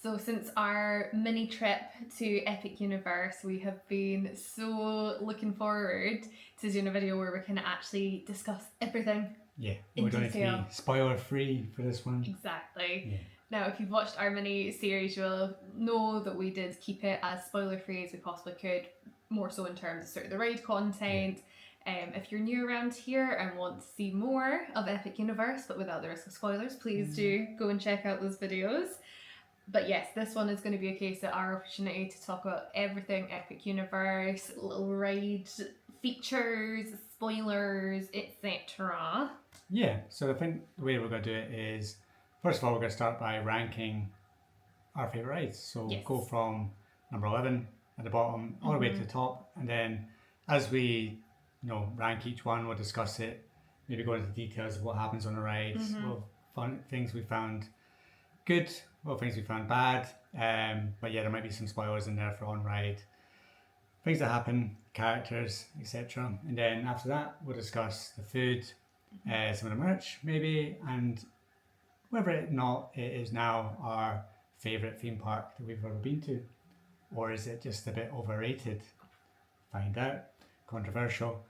So since our mini trip to Epic Universe, we have been so looking forward to doing a video where we can actually discuss everything. Yeah, in we don't need to detail. be spoiler free for this one. Exactly. Yeah. Now, if you've watched our mini series, you'll know that we did keep it as spoiler free as we possibly could, more so in terms of sort of the ride content. If you're new around here and want to see more of Epic Universe, but without the risk of spoilers, please do go and check out those videos. But yes, this one is going to be a case of our opportunity to talk about everything Epic Universe, little ride features, spoilers, etc. Yeah, so I think the way we're going to do it is, first of all, we're going to start by ranking our favourite rides. So Yes. go from number 11 at the bottom all the way to the top, and then as we rank each one, we'll discuss it, maybe go into the details of what happens on the rides, things we found good, things we found bad, but yeah, there might be some spoilers in there for on ride, things that happen, characters, etc. And then after that, we'll discuss the food, some of the merch maybe, and whether or not it is now our favourite theme park that we've ever been to, or is it just a bit overrated? Find out. Controversial.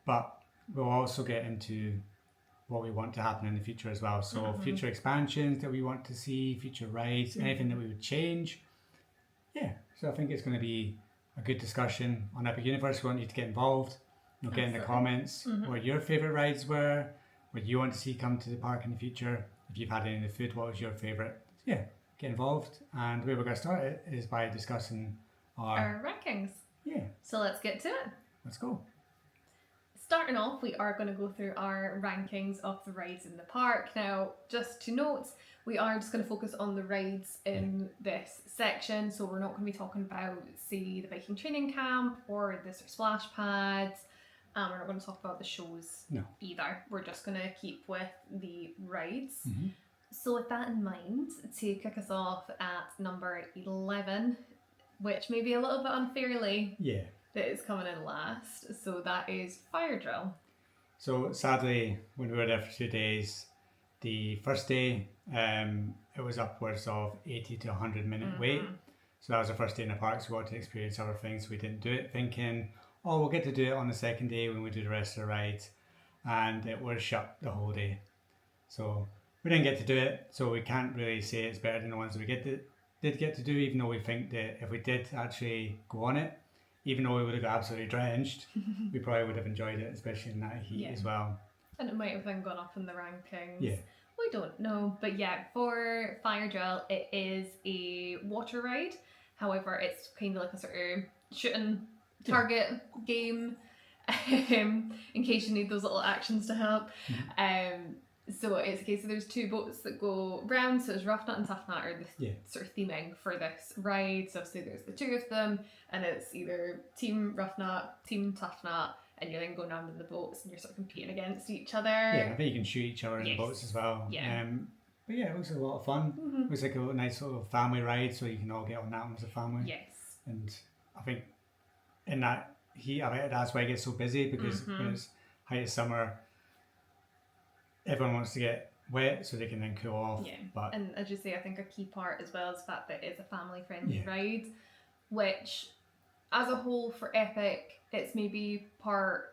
But we'll also get into what we want to happen in the future as well. So future expansions that we want to see, future rides, anything that we would change. Yeah, so I think it's going to be a good discussion on Epic Universe. We want you to get involved. Get in the comments what your favourite rides were, what you want to see come to the park in the future. If you've had any of the food, what was your favourite? So yeah, get involved. And the way we're going to start it is by discussing our rankings. Yeah. So let's get to it. Let's go. Starting off, we are going to go through our rankings of the rides in the park. Now, just to note, we are just going to focus on the rides in this section. So we're not going to be talking about, say, the Viking training camp or the splash pads. We're not going to talk about the shows either. We're just going to keep with the rides. So with that in mind, to kick us off at number 11, which may be a little bit unfairly that is coming in last. So that is Fyre Drill. So sadly, when we were there for 2 days, the first day it was upwards of 80 to 100 minute wait. So that was the first day in the park, so we wanted to experience other things. We didn't do it thinking, oh, we'll get to do it on the second day when we do the rest of the rides, and it was shut the whole day. So we didn't get to do it, so we can't really say it's better than the ones that we did get to do, even though we think that if we did actually go on it, even though we would have got absolutely drenched, we probably would have enjoyed it, especially in that heat as well. And it might have then gone up in the rankings. Yeah. We don't know. But yeah, for Fyre Drill, it is a water ride. However, it's kind of like a sort of shooting target game, in case you need those little actions to help. So it's a case of there's two boats that go round, so it's Rough Nut and Tough Nut are the sort of theming for this ride. So obviously there's the two of them, and it's either Team Rough Nut, Team Tough Nut, and you're then going around in the boats and you're sort of competing against each other. Yeah, I think you can shoot each other in the boats as well. Yeah. But yeah, it was a lot of fun. It was like a nice little family ride, so you can all get on that one as a family. Yes. And I think in that heat, that's why it gets so busy, because when it's height of summer, everyone wants to get wet so they can then cool off. Yeah. But and as you say, I think a key part as well is the fact that it's a family friendly ride, which as a whole for Epic, it's maybe part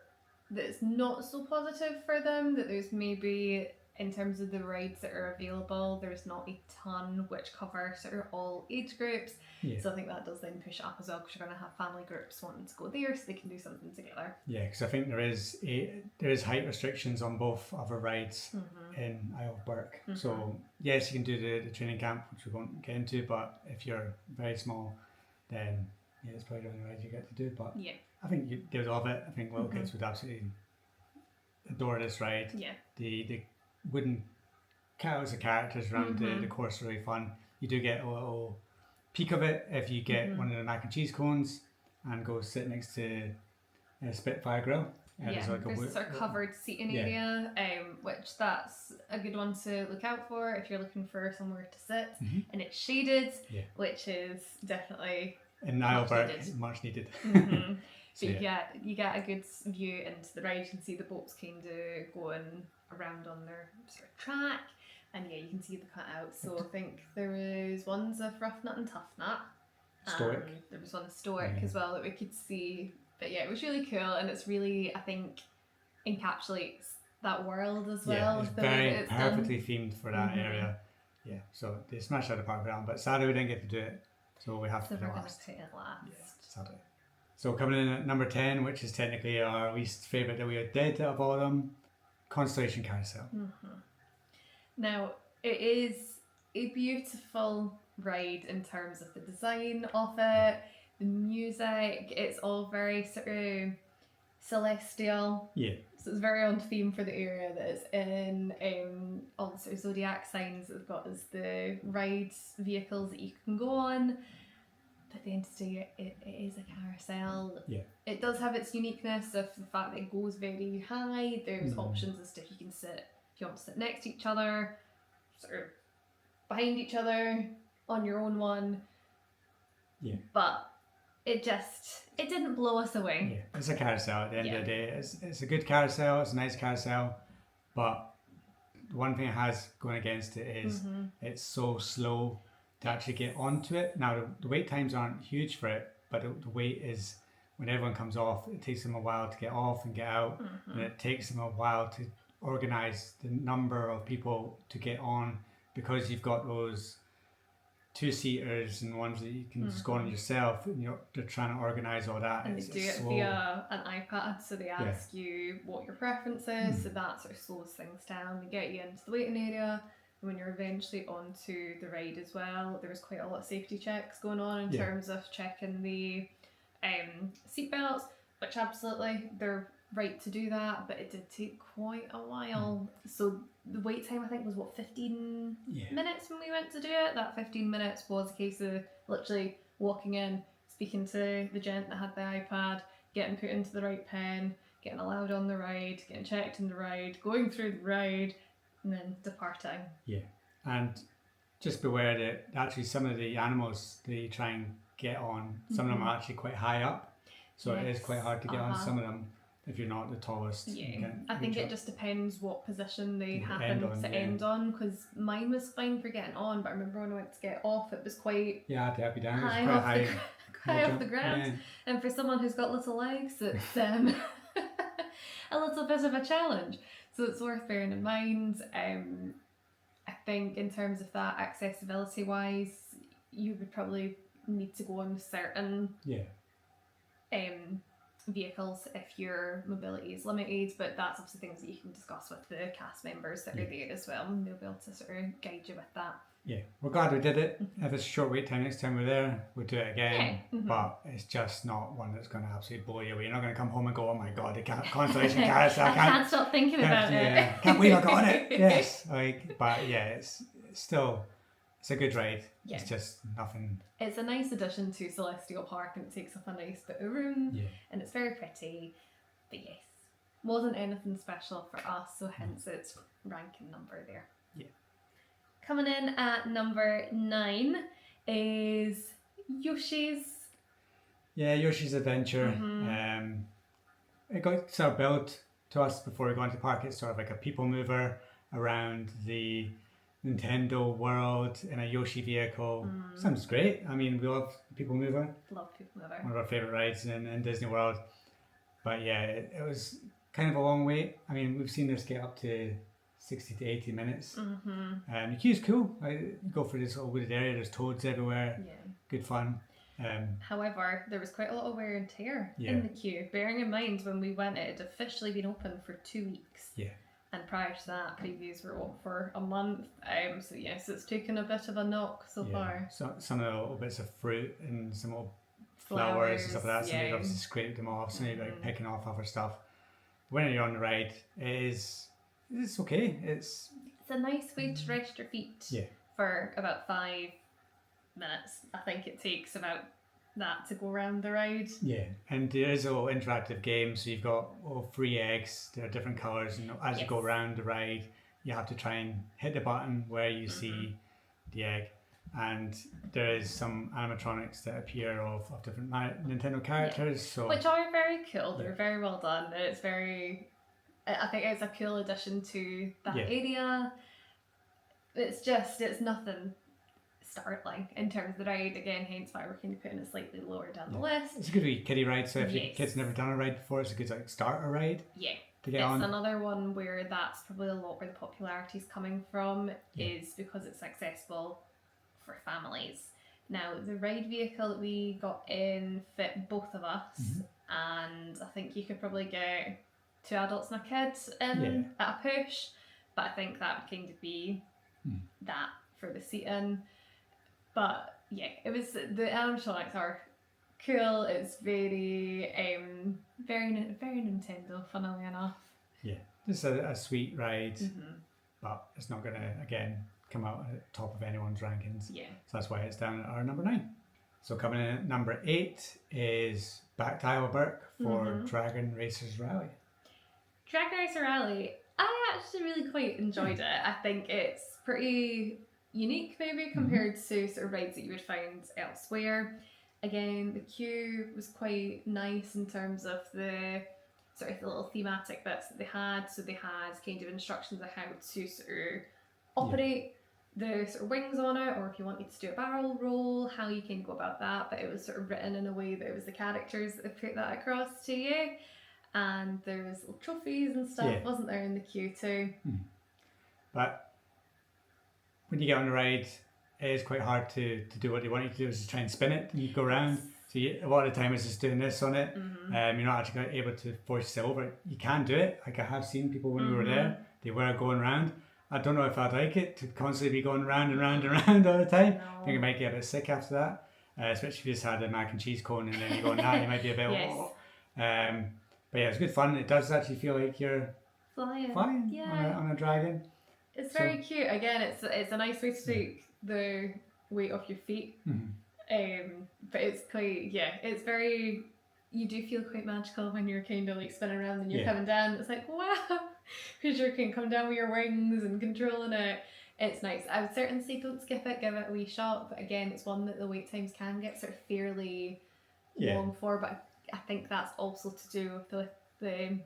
that's not so positive for them, that there's maybe, in terms of the rides that are available, there's not a ton which cover sort of all age groups. So I think that does then push it up as well, because you're going to have family groups wanting to go there so they can do something together. Yeah, because I think there is height restrictions on both other rides in Isle of Burke. So yes, you can do the training camp, which we won't get into, but if you're very small, then it's probably the only ride you get to do. But I think they would love it. I think little kids would absolutely adore this ride. The wooden cows of characters around the course are really fun. You do get a little peek of it if you get one of the mac and cheese cones and go sit next to a Spitfire grill. There's like a sort of covered seating area, which that's a good one to look out for if you're looking for somewhere to sit, and it's shaded, which is definitely in Nileberg much needed. So you get a good view into the ride. You can see the boats kind of going around on their sort of track, And yeah, you can see the cutouts. So I think there was ones of Rough Nut and Tough Nut. Stoic. There was one Stoic as well that we could see. But yeah, it was really cool, and it's really, I think, encapsulates that world as well. Yeah, it's the way very that it's perfectly done. themed for that area. Yeah, so they smashed out of the park with that one, but sadly we didn't get to do it, so we have So to put we're it going to last. put it last. Yeah, sadly. So coming in at number 10, which is technically our least favourite that we did of all of them, Constellation Carousel. Now, it is a beautiful ride in terms of the design of it, the music. It's all very sort of celestial. Yeah. So it's very on theme for the area that it's in. All the sort of zodiac signs that they've got as the ride vehicles that you can go on. But at the end of the day, it is a carousel. Yeah. It does have its uniqueness of the fact that it goes very high. There's options as to if you can sit, if you want to sit next to each other, sort of behind each other, on your own one. Yeah. But it didn't blow us away. Yeah, it's a carousel at the end of the day. It's a good carousel, it's a nice carousel, but one thing it has going against it is it's so slow to actually get onto it. Now, the wait times aren't huge for it, but the wait is, when everyone comes off, it takes them a while to get off and get out, and it takes them a while to organise the number of people to get on, because you've got those two-seaters and ones that you can just go on yourself, and they're trying to organise all that. And they do it via an iPad, so they ask you what your preference is, so that sort of slows things down. They get you into the waiting area, and when you're eventually onto the ride as well, there was quite a lot of safety checks going on in terms of checking the seatbelts, which absolutely, they're right to do that, but it did take quite a while. So the wait time, I think, was 15 minutes when we went to do it. That 15 minutes was a case of literally walking in, speaking to the gent that had the iPad, getting put into the right pen, getting allowed on the ride, getting checked in the ride, going through the ride, and then departing. Yeah, and just beware that actually some of the animals that you try and get on, some of them are actually quite high up, so it is quite hard to get on some of them if you're not the tallest. Yeah, I think it just depends what position they happen to end on, because mine was fine for getting on, but I remember when I went to get off, it was quite I had to help you down. high, it was quite high off the ground, and for someone who's got little legs, it's a little bit of a challenge. So it's worth bearing in mind. I think in terms of that, accessibility wise, you would probably need to go on certain vehicles if your mobility is limited, but that's obviously things that you can discuss with the cast members that are there as well, and they'll be able to sort of guide you with that. Yeah, we're glad we did it. If it's a short wait time next time we're there, we'll do it again. But it's just not one that's going to absolutely blow you away. You're not going to come home and go, oh my god, the Constellation Carousel. I can't stop thinking about it. Can't believe I got on it. Yes, but yeah, it's a good ride. Yeah. It's just nothing. It's a nice addition to Celestial Park, and it takes up a nice bit of room, and it's very pretty. But yes, wasn't anything special for us, so hence its ranking number there. Yeah. Coming in at number 9 is Yoshi's. Yeah, Yoshi's Adventure. It got sort of built to us before we go into the park. It's sort of like a people mover around the Nintendo world in a Yoshi vehicle. Sounds great. I mean, we love People Mover. Love People Mover. One of our favourite rides in Disney World. But yeah, it was kind of a long wait. I mean, we've seen this get up to 60 to 80 minutes. The queue's cool. You go through this little wooded area, there's toads everywhere. Yeah. Good fun. However, there was quite a lot of wear and tear in the queue. Bearing in mind, when we went, it had officially been open for 2 weeks. Yeah. And prior to that, previews were up for a month. So yes, it's taken a bit of a knock so far. So some of the little bits of fruit and some little flowers and stuff like that. Somebody obviously scraped them off. Somebody like picking off other stuff. When you're on the ride, it's okay. It's a nice way to rest your feet for about 5 minutes. I think it takes about that to go around the ride. Yeah, and there is a little interactive game, so you've got little 3 eggs. They're different colours, and as you go around the ride, you have to try and hit the button where you see the egg. And there is some animatronics that appear of different Nintendo characters, which are very cool. They're very well done. It's very, I think it's a cool addition to that area. it's nothing startling in terms of the ride. Again, hence why we're kind of putting it slightly lower down the list. It's a good wee kiddie ride, so if your Yes. kid's never done a ride before, it's a good like starter ride Yeah. to get It's on. another one where that's probably a lot where the popularity is coming from, is because it's accessible for families. Now, the ride vehicle that we got in fit both of us, and I think you could probably get 2 adults and a kid in at a push, but I think that would kind of be that for the seating. But yeah, it was, the animatronics are cool. It's very very Nintendo, funnily enough. Yeah, just a sweet ride, but it's not going to, again, come out at the top of anyone's rankings. Yeah. So that's why it's down at our number 9. So coming in at number 8 is back to Iowa Burke for Dragon Racers Rally. Dragon Racer Rally, I actually really quite enjoyed it. I think it's pretty unique maybe compared to sort of rides that you would find elsewhere. Again, the queue was quite nice in terms of the sort of the little thematic bits that they had. So they had kind of instructions on how to sort of operate the sort of wings on it, or if you wanted to do a barrel roll, how you can go about that. But it was sort of written in a way that it was the characters that put that across to you. And there was little trophies and stuff, wasn't there, in the queue too? But when you get on the ride, it is quite hard to do what they want you to do, is to try and spin it and you go around. So a lot of the time it's just doing this on it. You're not actually able to force yourself over it. You can do it. Like I have seen people when we were there, they were going around. I don't know if I'd like it to constantly be going round and round and round all the time. No. I think I might get a bit sick after that, especially if you just had a mac and cheese cone and then you go on that, you might be a bit. But yeah, it's good fun. It does actually feel like you're flying on a dragon. It's very cute. Again, it's a nice way to take the weight off your feet. But it's quite, it's very, you do feel quite magical when you're kind of like spinning around and you're coming down. It's like, wow, because you're kind of coming down with your wings and controlling it. It's nice. I would certainly say don't skip it, give it a wee shot. But again, it's one that the wait times can get sort of fairly long for. But I think that's also to do with the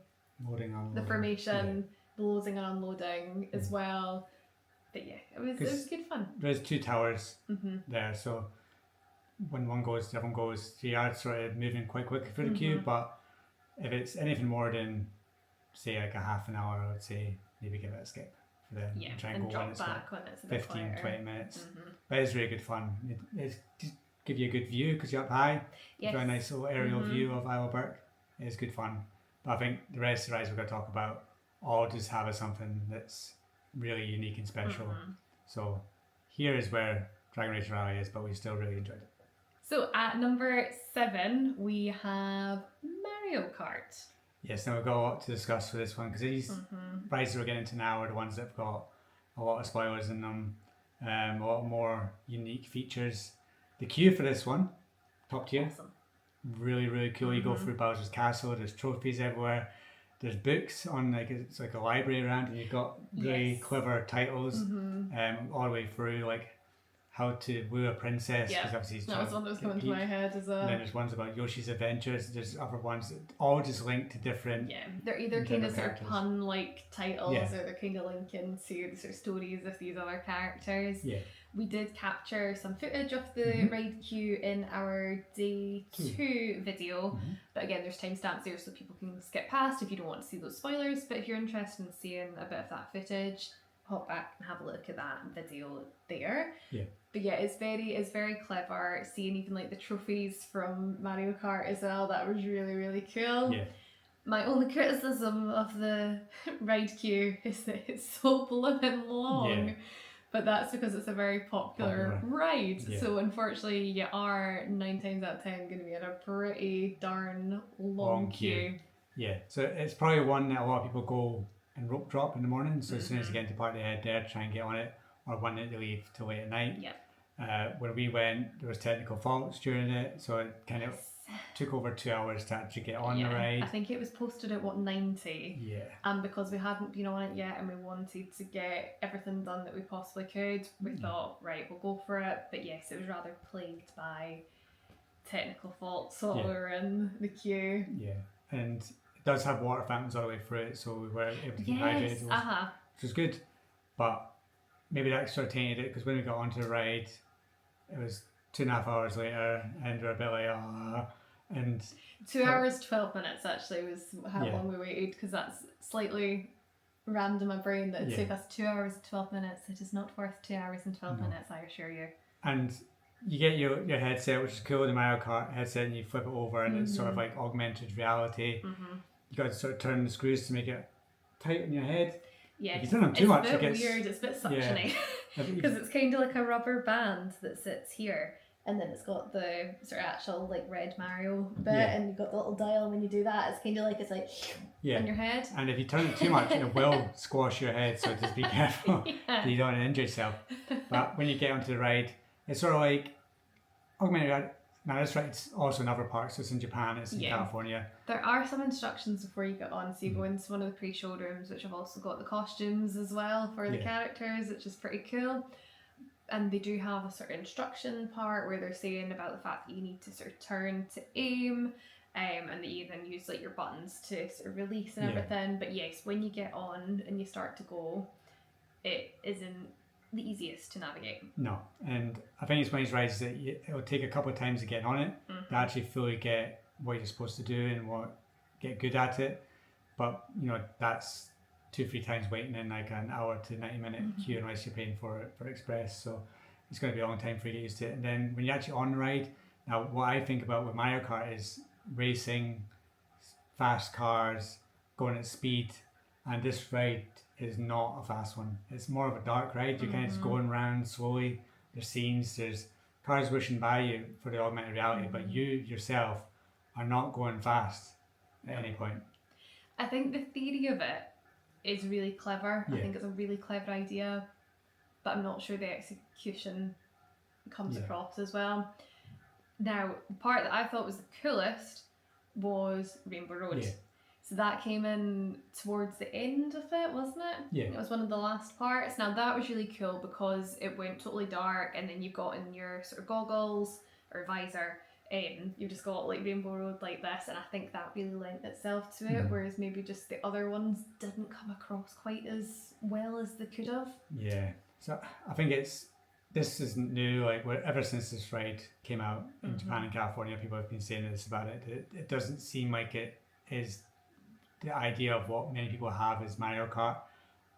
loading, unloading, the formation, the loading and unloading as well. But yeah, it was good fun. There's 2 towers there, so when one goes, the other one goes. So you are sort of moving quite quickly through the queue, but if it's anything more than, say, like a half an hour, I would say maybe give it a skip for them. Yeah, try and go drop when it's back when it's a bit 15, quieter. 20 minutes. But it's really good fun. It's just give you a good view because you're up high. You've got a nice little aerial view of Iowa Burke. It's good fun. But I think the rest of the rides we're going to talk about all just have something that's really unique and special. So here is where Dragon Racer Rally is, but we still really enjoyed it. So at number 7 we have Mario Kart. Yes, now we've got a lot to discuss for this one because these rides that we're getting into now are the ones that have got a lot of spoilers in them, a lot more unique features. The queue for this one, top tier. Awesome. Really, really cool. You go through Bowser's Castle, there's trophies everywhere. There's books on, like, it's like a library around, and you've got really clever titles all the way through, like how to woo a princess. Yeah, obviously that was one that was coming to my head as well. And then there's ones about Yoshi's Adventures. There's other ones that all just link to different. Yeah, they're either kind of sort of pun-like titles, Yeah. or they're kind of linking to the sort of stories of these other characters. Yeah. We did capture some footage of the ride queue in our day 2 video, but again, there's timestamps there so people can skip past if you don't want to see those spoilers. But if you're interested in seeing a bit of that footage, hop back and have a look at that video there. Yeah. But yeah, it's very clever. Seeing even like the trophies from Mario Kart as well, that was really, really cool. Yeah. My only criticism of the ride queue is that it's so blooming long. Yeah. But that's because it's a very popular ride. Yeah. So unfortunately you are 9 times out of 10 going to be in a pretty darn long queue. Yeah, so it's probably one that a lot of people go and rope drop in the morning. So as soon as you get into part of the head there, try and get on it, or one that they leave till late at night. Yeah. When we went, there was technical faults during it, so it kind of took over 2 hours to actually get on the ride. I think it was posted at 90. Yeah. And because we hadn't been on it yet and we wanted to get everything done that we possibly could, we thought, right, we'll go for it. But yes, it was rather plagued by technical faults while we were in the queue. Yeah, and it does have water fountains all the way through it, so we were able to keep hydrated, which was good. But maybe that sort of tainted it, because when we got onto the ride, it was 2.5 hours later, and we're a bit like, and 2 hours 12 minutes actually was how Yeah. long we waited, because that's slightly rammed in my brain that it took us 2 hours and 12 minutes. It is not worth 2 hours and 12 minutes, I assure you. And you get your headset, which is cool, the Mario Kart headset, and you flip it over, and it's sort of like augmented reality. You got to sort of turn the screws to make it tight on your head. Yeah, if you turn them too much, it's a it bit gets weird. It's a bit suctiony because it's kind of like a rubber band that sits here, and then it's got the sort of actual like red Mario bit, and you've got the little dial. When you do that, it's kind of like on your head. And if you turn it too much, it will squash your head. So just be careful so you don't injure yourself. But when you get onto the ride, it's sort of like augmented. Now this ride's also in other parks. It's in Japan. It's in California. There are some instructions before you get on. So you go into one of the pre-show rooms, which have also got the costumes as well for the characters, which is pretty cool. And they do have a sort of instruction part where they're saying about the fact that you need to sort of turn to aim, and that you then use like your buttons to sort of release and everything. But yes, when you get on and you start to go, it isn't the easiest to navigate. No, and I think it's one of these rides that it'll take a couple of times to get on it to actually fully get what you're supposed to do and get good at it. But that's 2-3 times waiting in like an hour to 90-minute queue unless you're paying for express. So it's going to be a long time for you to get used to it. And then when you're actually on the ride, now what I think about with Mario Kart is racing, fast cars, going at speed, and this ride is not a fast one. It's more of a dark ride. You're kind of just going around slowly. There's scenes, there's cars whooshing by you for the augmented reality, but you yourself are not going fast at any point. I think the theory of it is really clever. I think it's a really clever idea, but I'm not sure the execution comes across as well. Now, the part that I thought was the coolest was Rainbow Road. So that came in towards the end of it, wasn't it? Yeah. It was one of the last parts. Now that was really cool because it went totally dark, and then you've got in your sort of goggles or visor, you've just got like Rainbow Road like this, and I think that really lent itself to it, whereas maybe just the other ones didn't come across quite as well as they could have. Yeah. So I think this isn't new. Like ever since this ride came out in Japan and California, people have been saying this about it. It doesn't seem like it is the idea of what many people have is Mario Kart.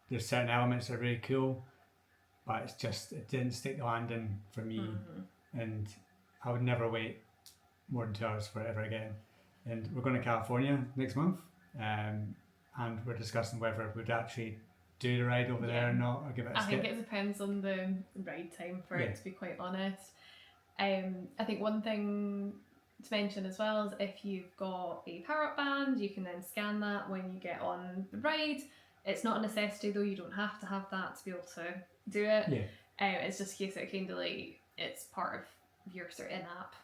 There's certain elements that are really cool, but it didn't stick the landing for me, and I would never wait more than 2 hours for it ever again. And we're going to California next month, and we're discussing whether we'd actually do the ride over there or not, or give it a skip. I think it depends on the ride time for it, to be quite honest. I think one thing to mention as well is if you've got a power-up band, you can then scan that when you get on the ride. It's not a necessity though, you don't have to have that to be able to do it. It's just a case that kind of like it's part of your sort of in-app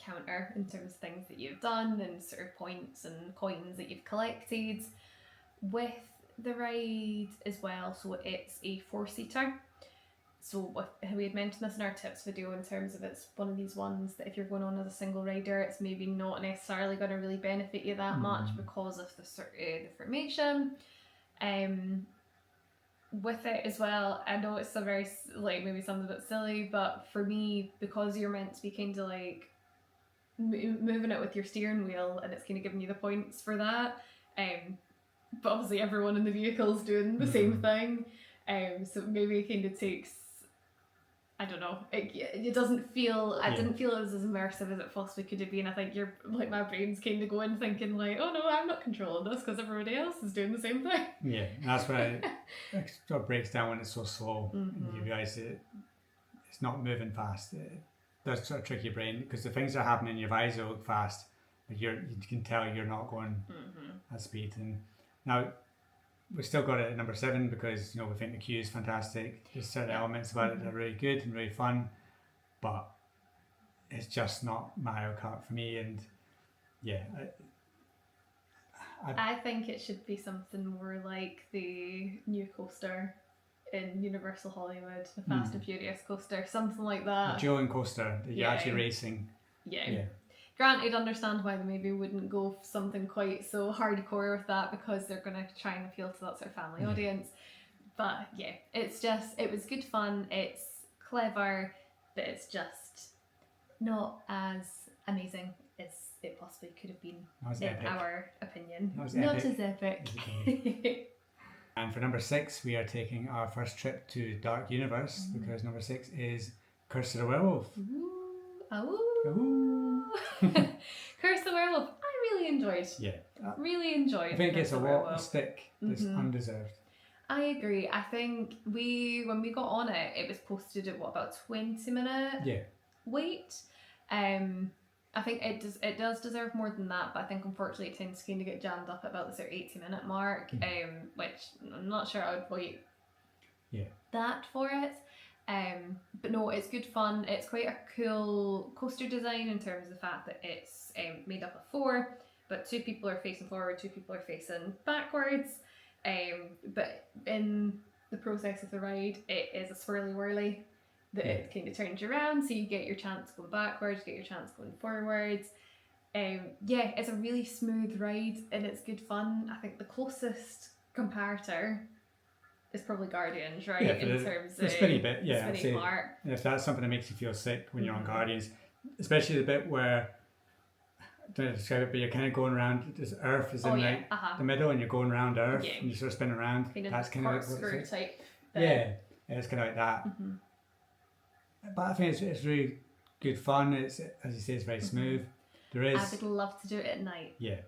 counter in terms of things that you've done and sort of points and coins that you've collected with the ride as well. So it's a 4-seater. So we had mentioned this in our tips video in terms of it's one of these ones that if you're going on as a single rider, it's maybe not necessarily going to really benefit you that much because of the sort of the formation. With it as well, I know it's a very like maybe something a bit silly, but for me, because you're meant to be kind of like moving it with your steering wheel, and it's kind of giving you the points for that. But obviously everyone in the vehicle's doing the same thing. So maybe it kind of takes, I don't know, it doesn't feel, I didn't feel it was as immersive as it possibly could have been. I think you're, like my brain's kind of going thinking like, oh no, I'm not controlling this because everybody else is doing the same thing. Yeah, and that's when it sort of breaks down when it's so slow and you realise it's not moving fast. It does sort of trick your brain because the things that are happening in your visor look fast, but you can tell you're not going at speed. And now we still got it at number 7 because we think the queue is fantastic. There's certain elements about it that are really good and really fun, but it's just not Mario Kart for me. And yeah, I think it should be something more like the new coaster in Universal Hollywood, the Fast and Furious coaster, something like that. The dueling coaster that you're actually racing. Yeah. Granted, understand why they maybe wouldn't go for something quite so hardcore with that because they're going to try and appeal to that sort of family audience. But yeah, it was good fun. It's clever, but it's just not as amazing as it possibly could have been, in our opinion. Not as epic. And for number 6, we are taking our first trip to Dark Universe, because number 6 is Curse of the Werewolf. Curse the Werewolf, I really enjoyed. Yeah. Really enjoyed. I think it's a lot of stick that's undeserved. I agree. I think when we got on it, it was posted at about 20-minute wait. I think it does deserve more than that, but I think unfortunately it tends to kind of get jammed up at about the sort of 80-minute mark, which I'm not sure I would wait that for it. But no, it's good fun. It's quite a cool coaster design in terms of the fact that it's made up of 4, but 2 people are facing forward, 2 people are facing backwards. But in the process of the ride, it is a swirly whirly that it kind of turns you around, so you get your chance going backwards, get your chance going forwards. It's a really smooth ride and it's good fun. I think the closest comparator is probably Guardians, right? In terms of the spinny bit, the spinny part. If that's something that makes you feel sick when you're on Guardians, especially the bit where, I don't know how to describe it, but you're kind of going around, this Earth is in the middle and you're going around Earth and you sort of spin around. That's kind of like what it's like. It's kind of like that. But I think it's really good fun. It's, as you say, it's very smooth. I would love to do it at night. Yeah,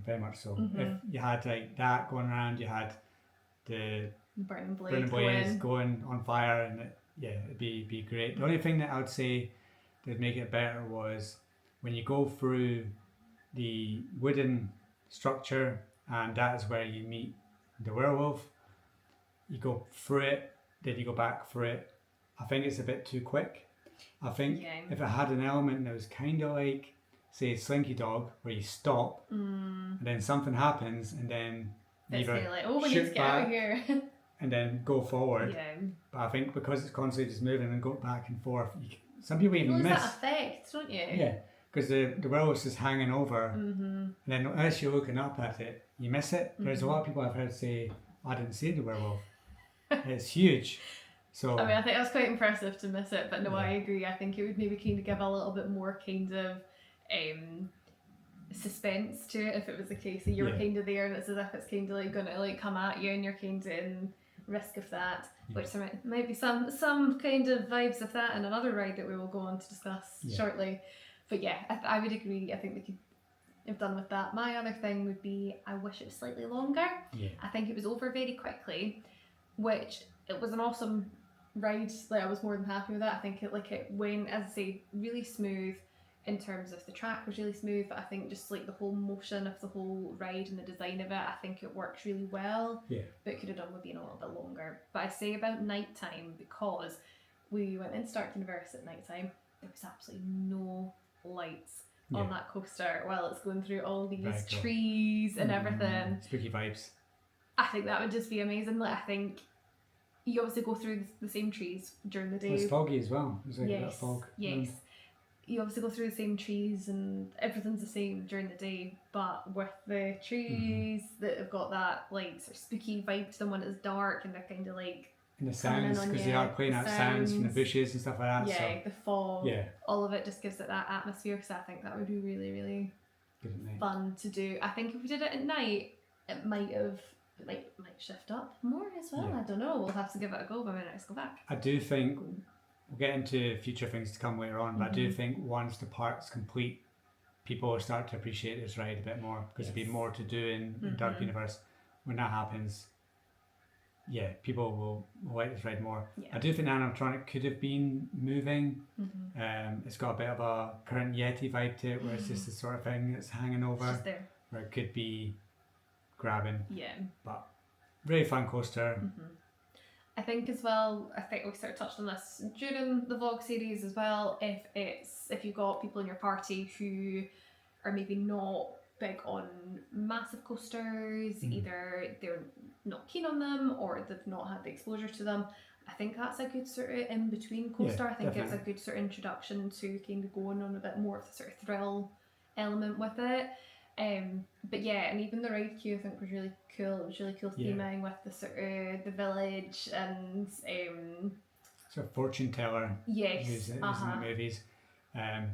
very much so. If you had like that going around, you had the burning blade going on fire, and it'd be great. The only thing that I would say that would make it better was when you go through the wooden structure, and that is where you meet the werewolf. You go through it, then you go back through it. I think it's a bit too quick. I think if it had an element that was kind of like, say, Slinky Dog, where you stop and then something happens and then either we need to get out of here and then go forward. But I think because it's constantly just moving and go back and forth, some people even miss that effect, don't you? Yeah, because the werewolf's just hanging over, and then unless you're looking up at it, you miss it. There's a lot of people I've heard say, "I didn't see the werewolf." It's huge. So I mean, I think that's quite impressive to miss it, but no, I agree. I think it would maybe kind of give a little bit more kind of suspense to it if it was the case that you were kind of there and it's as if it's kind of like going to like come at you and you're kind of in risk of that, which there might be some kind of vibes of that in another ride that we will go on to discuss shortly. But I would agree. I think they could have done with that. My other thing would be, I wish it was slightly longer. I think it was over very quickly, which it was an awesome ride. Like, I was more than happy with that. I think it went, as I say, really smooth in terms of the track was really smooth, but I think just like the whole motion of the whole ride and the design of it, I think it works really well. But it could have done with being a little bit longer. But I say about nighttime, because we went in Stark Universe at nighttime, there was absolutely no lights on that coaster while it's going through all these trees and everything. Spooky vibes. I think that would just be amazing. Like, I think you obviously go through the same trees during the day. Well, it's foggy as well. There's like a bit of fog. You obviously go through the same trees and everything's the same during the day, but with the trees that have got that like sort of spooky vibe to them when it's dark, and they're kind of like, and the sounds, because they are playing out sounds from the bushes and stuff like that. The fog, all of it just gives it that atmosphere. So I think that would be really, really fun to do. I think if we did it at night, it might shift up more as well. I don't know. We'll have to give it a go when we next go back. I do think we'll get into future things to come later on, but I do think once the park's complete, people will start to appreciate this ride a bit more, because there'll be more to do in Dark Universe. When that happens, people will like this ride more. I do think the animatronic could have been moving. It's got a bit of a current Yeti vibe to it, where it's just the sort of thing that's hanging over, it's just there. Where it could be grabbing. But really fun coaster. I think as well, I think we sort of touched on this during the vlog series as well, if you've got people in your party who are maybe not big on massive coasters, either they're not keen on them or they've not had the exposure to them, I think that's a good sort of in-between coaster. I think it's a good sort of introduction to kind of going on a bit more of the sort of thrill element with it. But yeah, and even the ride queue I think was really cool. It was really cool Yeah. theming with the sort of the village and Sort of fortune teller yes, who's in the movies.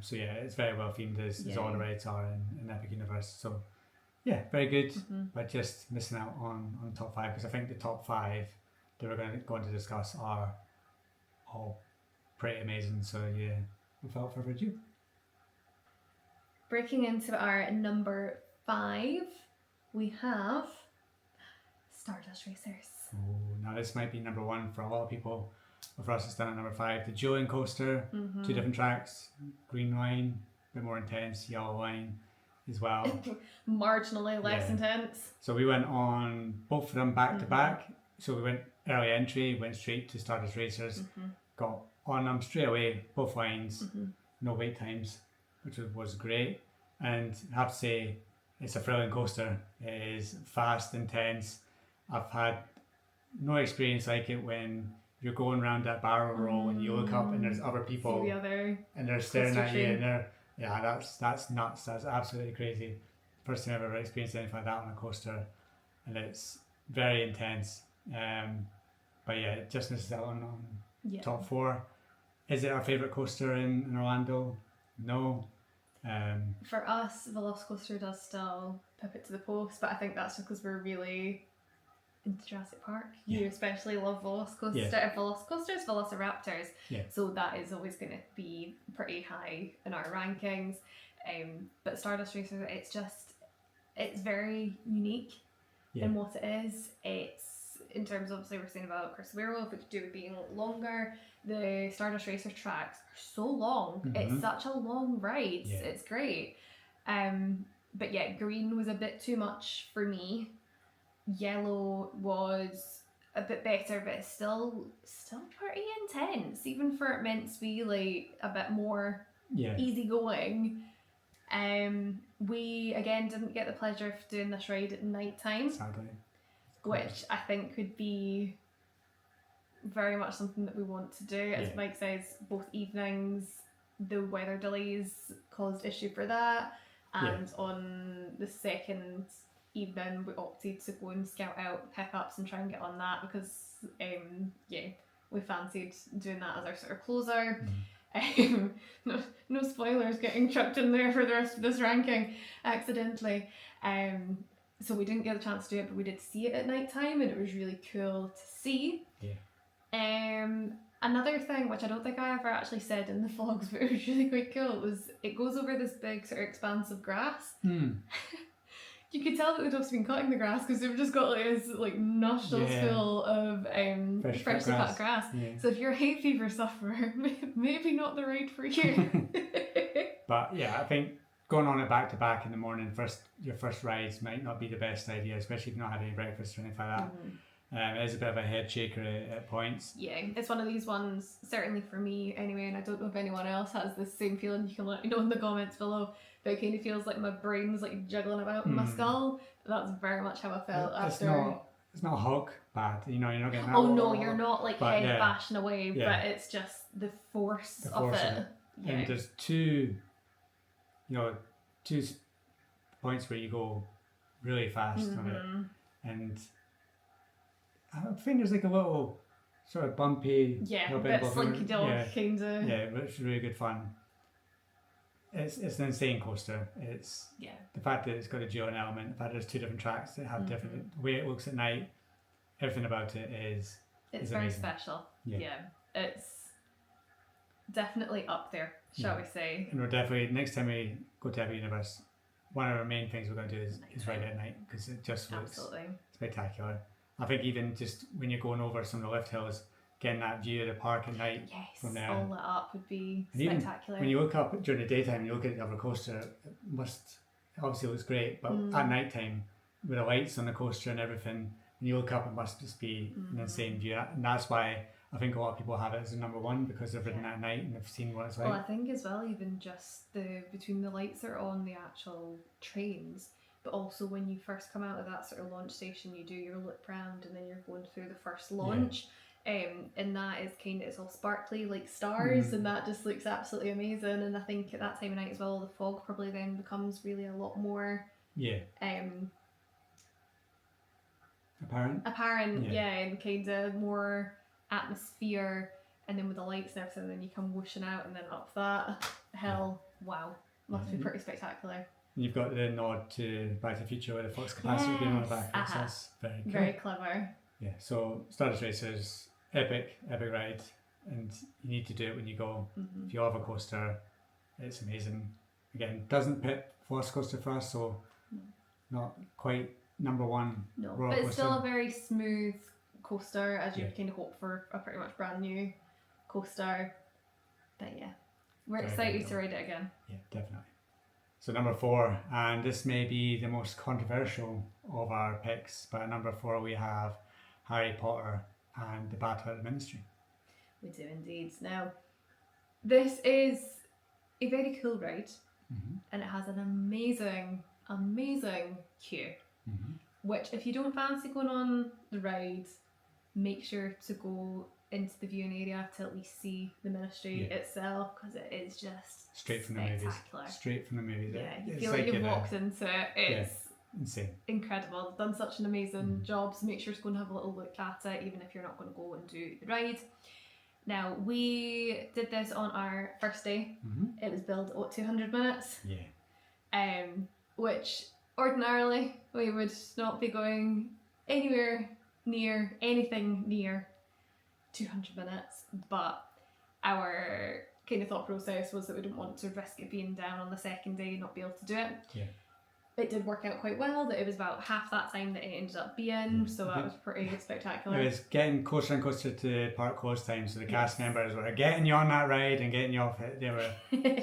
So yeah, it's very well themed as all the rides are in Epic Universe. So yeah, very good. But just missing out on top 5 because I think the top 5 that we're going to discuss are all pretty amazing. So yeah, without further ado. Breaking into our number 5, we have Stardust Racers. Oh, now this might be number 1 for a lot of people. But for us, it's down at number 5. The Julian coaster, 2 different tracks, green line, a bit more intense, yellow line as well. Marginally less intense. So we went on both of them back to back. So we went early entry, went straight to Stardust Racers, got on them straight away, both lines, no wait times, which was great. And I have to say, it's a thrilling coaster. It is fast, intense. I've had no experience like it when you're going around that barrel roll and you look up and there's other people and they're staring at you and that's nuts. That's absolutely crazy. First time I've ever experienced anything like that on a coaster, and it's very intense. But yeah, it just misses out on top 4. Is it our favourite coaster in Orlando? No. For us, Velocicoaster does still pip it to the post, but I think that's just because we're really into Jurassic Park. You especially love Velocicoasters, Velociraptors. So that is always going to be pretty high in our rankings. But Stardust Racers, it's very unique in what it is. It's, in terms of, obviously we're saying about Curse of Werewolf, it could do with being longer. The Stardust Racer tracks are so long. It's such a long ride. It's great. But yeah, green was a bit too much for me. Yellow was a bit better, but it's still pretty intense, even for it meant to be like a bit more easygoing. We again didn't get the pleasure of doing this ride at night time, sadly, which I think could be very much something that we want to do. As Mike says, both evenings, the weather delays caused issue for that, and on the second evening we opted to go and scout out Hiccups and try and get on that because we fancied doing that as our sort of closer. No spoilers getting chucked in there for the rest of this ranking accidentally. So we didn't get the chance to do it, but we did see it at night time and it was really cool to see. Another thing which I don't think I ever actually said in the vlogs, but it was really quite cool, was it goes over this big sort of expanse of grass. You could tell that they'd also been cutting the grass because they've just got like this like nostrils full of freshly cut grass. So if you're a hay fever sufferer, maybe not the ride for you. But yeah, I think going on it back to back in the morning, your first rides might not be the best idea, especially if you've not had any breakfast or anything like that. It is a bit of a head shaker at points. Yeah, it's one of these ones, certainly for me anyway, and I don't know if anyone else has the same feeling. You can let me know in the comments below, but it kind of feels like my brain's like juggling about in my skull. That's very much how I felt after. It's not Hulk bad, you're not getting that. Oh no, you're not like head bashing away, but it's just the force of it. And there's two points where you go really fast on it, and I think there's like a little sort of bumpy, bit slinky dog kind of. Yeah, but it's really good fun. It's an insane coaster. It's the fact that it's got a dual element, the fact that there's 2 different tracks that have different, the way it looks at night, everything about it is very amazing. special. It's definitely up there, shall we say. And we're definitely, next time we go to Epic Universe, one of our main things we're going to do is ride at night because it just looks spectacular. I think even just when you're going over some of the lift hills, getting that view of the park at night from there, all lit up would be and spectacular. When you look up during the daytime and you look at the other coaster, it obviously looks great, but at night time with the lights on the coaster and everything, when you look up it must just be an insane view, and that's why I think a lot of people have it as a number 1 because they've ridden at night and they've seen what it's like. Well, I think as well, even just between the lights that are on the actual trains, but also when you first come out of that sort of launch station, you do your loop round and then you're going through the first launch. And that is it's all sparkly like stars, and that just looks absolutely amazing. And I think at that time of night as well, the fog probably then becomes really a lot more Yeah. Apparent, and kind of more atmosphere, and then with the lights and everything, then you come whooshing out and then up that hill. Wow, must be pretty spectacular. You've got the nod to Back to the Future with the flux capacitor being on the back of it, so that's very cool. Very clever. Yeah, so Stardust Racers, epic ride, and you need to do it when you go. If you have a coaster, it's amazing. Again, doesn't pit Velocicoaster for us, so not quite number one. No, roller but it's coaster. still a very smooth coaster, as you'd kind of hope for a pretty much brand new coaster. But yeah, we're excited to ride it again. Yeah, definitely. So number 4, and this may be the most controversial of our picks, but at number 4 we have Harry Potter and the Battle at the Ministry. We do indeed. Now, this is a very cool ride, and it has an amazing queue, which if you don't fancy going on the ride, make sure to go into the viewing area to at least see the Ministry itself, because it is just straight from spectacular. the movies. Straight from the movies. Yeah, you feel like you've walked into it. It's insane. Incredible. They've done such an amazing job, so make sure to go and have a little look at it, even if you're not going to go and do the ride. Now, we did this on our first day. It was billed at 200 minutes. Yeah. Which ordinarily we would not be going anywhere near anything near 200 minutes, but our kind of thought process was that we didn't want to risk it being down on the second day and not be able to do it. Yeah. It did work out quite well, that it was about half that time that it ended up being, so that was pretty spectacular. It was getting closer and closer to park close time, so the cast members were getting you on that ride and getting you off it. They were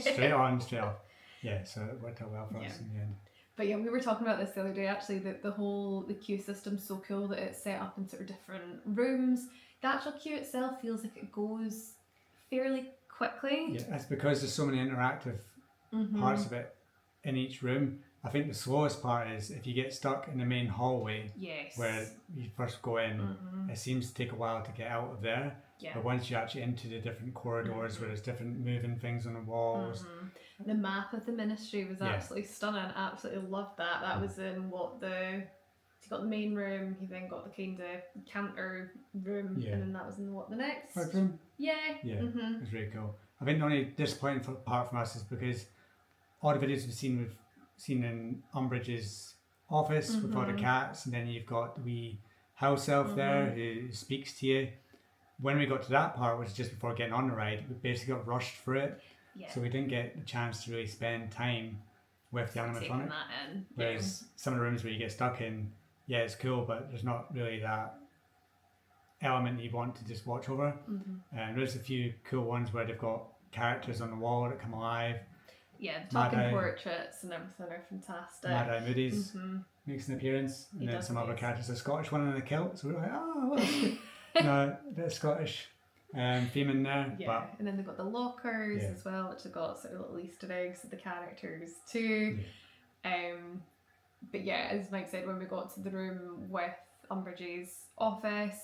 straight on, straight off. Yeah, so it worked out well for us in the end. But yeah, we were talking about this the other day actually, that the queue system's so cool that it's set up in sort of different rooms. The actual queue itself feels like it goes fairly quickly. Yeah, that's because there's so many interactive parts of it in each room. I think the slowest part is if you get stuck in the main hallway where you first go in, it seems to take a while to get out of there. Yeah. But once you're actually into the different corridors where there's different moving things on the walls. The map of the Ministry was absolutely stunning. Absolutely loved that. That was in you got the main room, you then got the kind of counter room, and then that was in the next? Art room? Yeah. Yeah, it was really cool. I think the only disappointing part from us is because all the videos we've seen in Umbridge's office with all the cats, and then you've got the wee house elf there who speaks to you. When we got to that part, which is just before getting on the ride, we basically got rushed through it. Yeah. So we didn't get the chance to really spend time with the animatronic. Whereas some of the rooms where you get stuck in, it's cool, but there's not really that element you want to just watch over. And there's a few cool ones where they've got characters on the wall that come alive. Yeah, talking portraits and everything are fantastic. Mad Eye Moody's makes an appearance, and then some other characters. A Scottish one in a kilt, so we're like, oh, well, that's good. No, a bit of Scottish theme in there. Yeah, but, and then they've got the lockers as well, which have got sort of little Easter eggs of the characters too. But yeah, as Mike said, when we got to the room with Umbridge's office,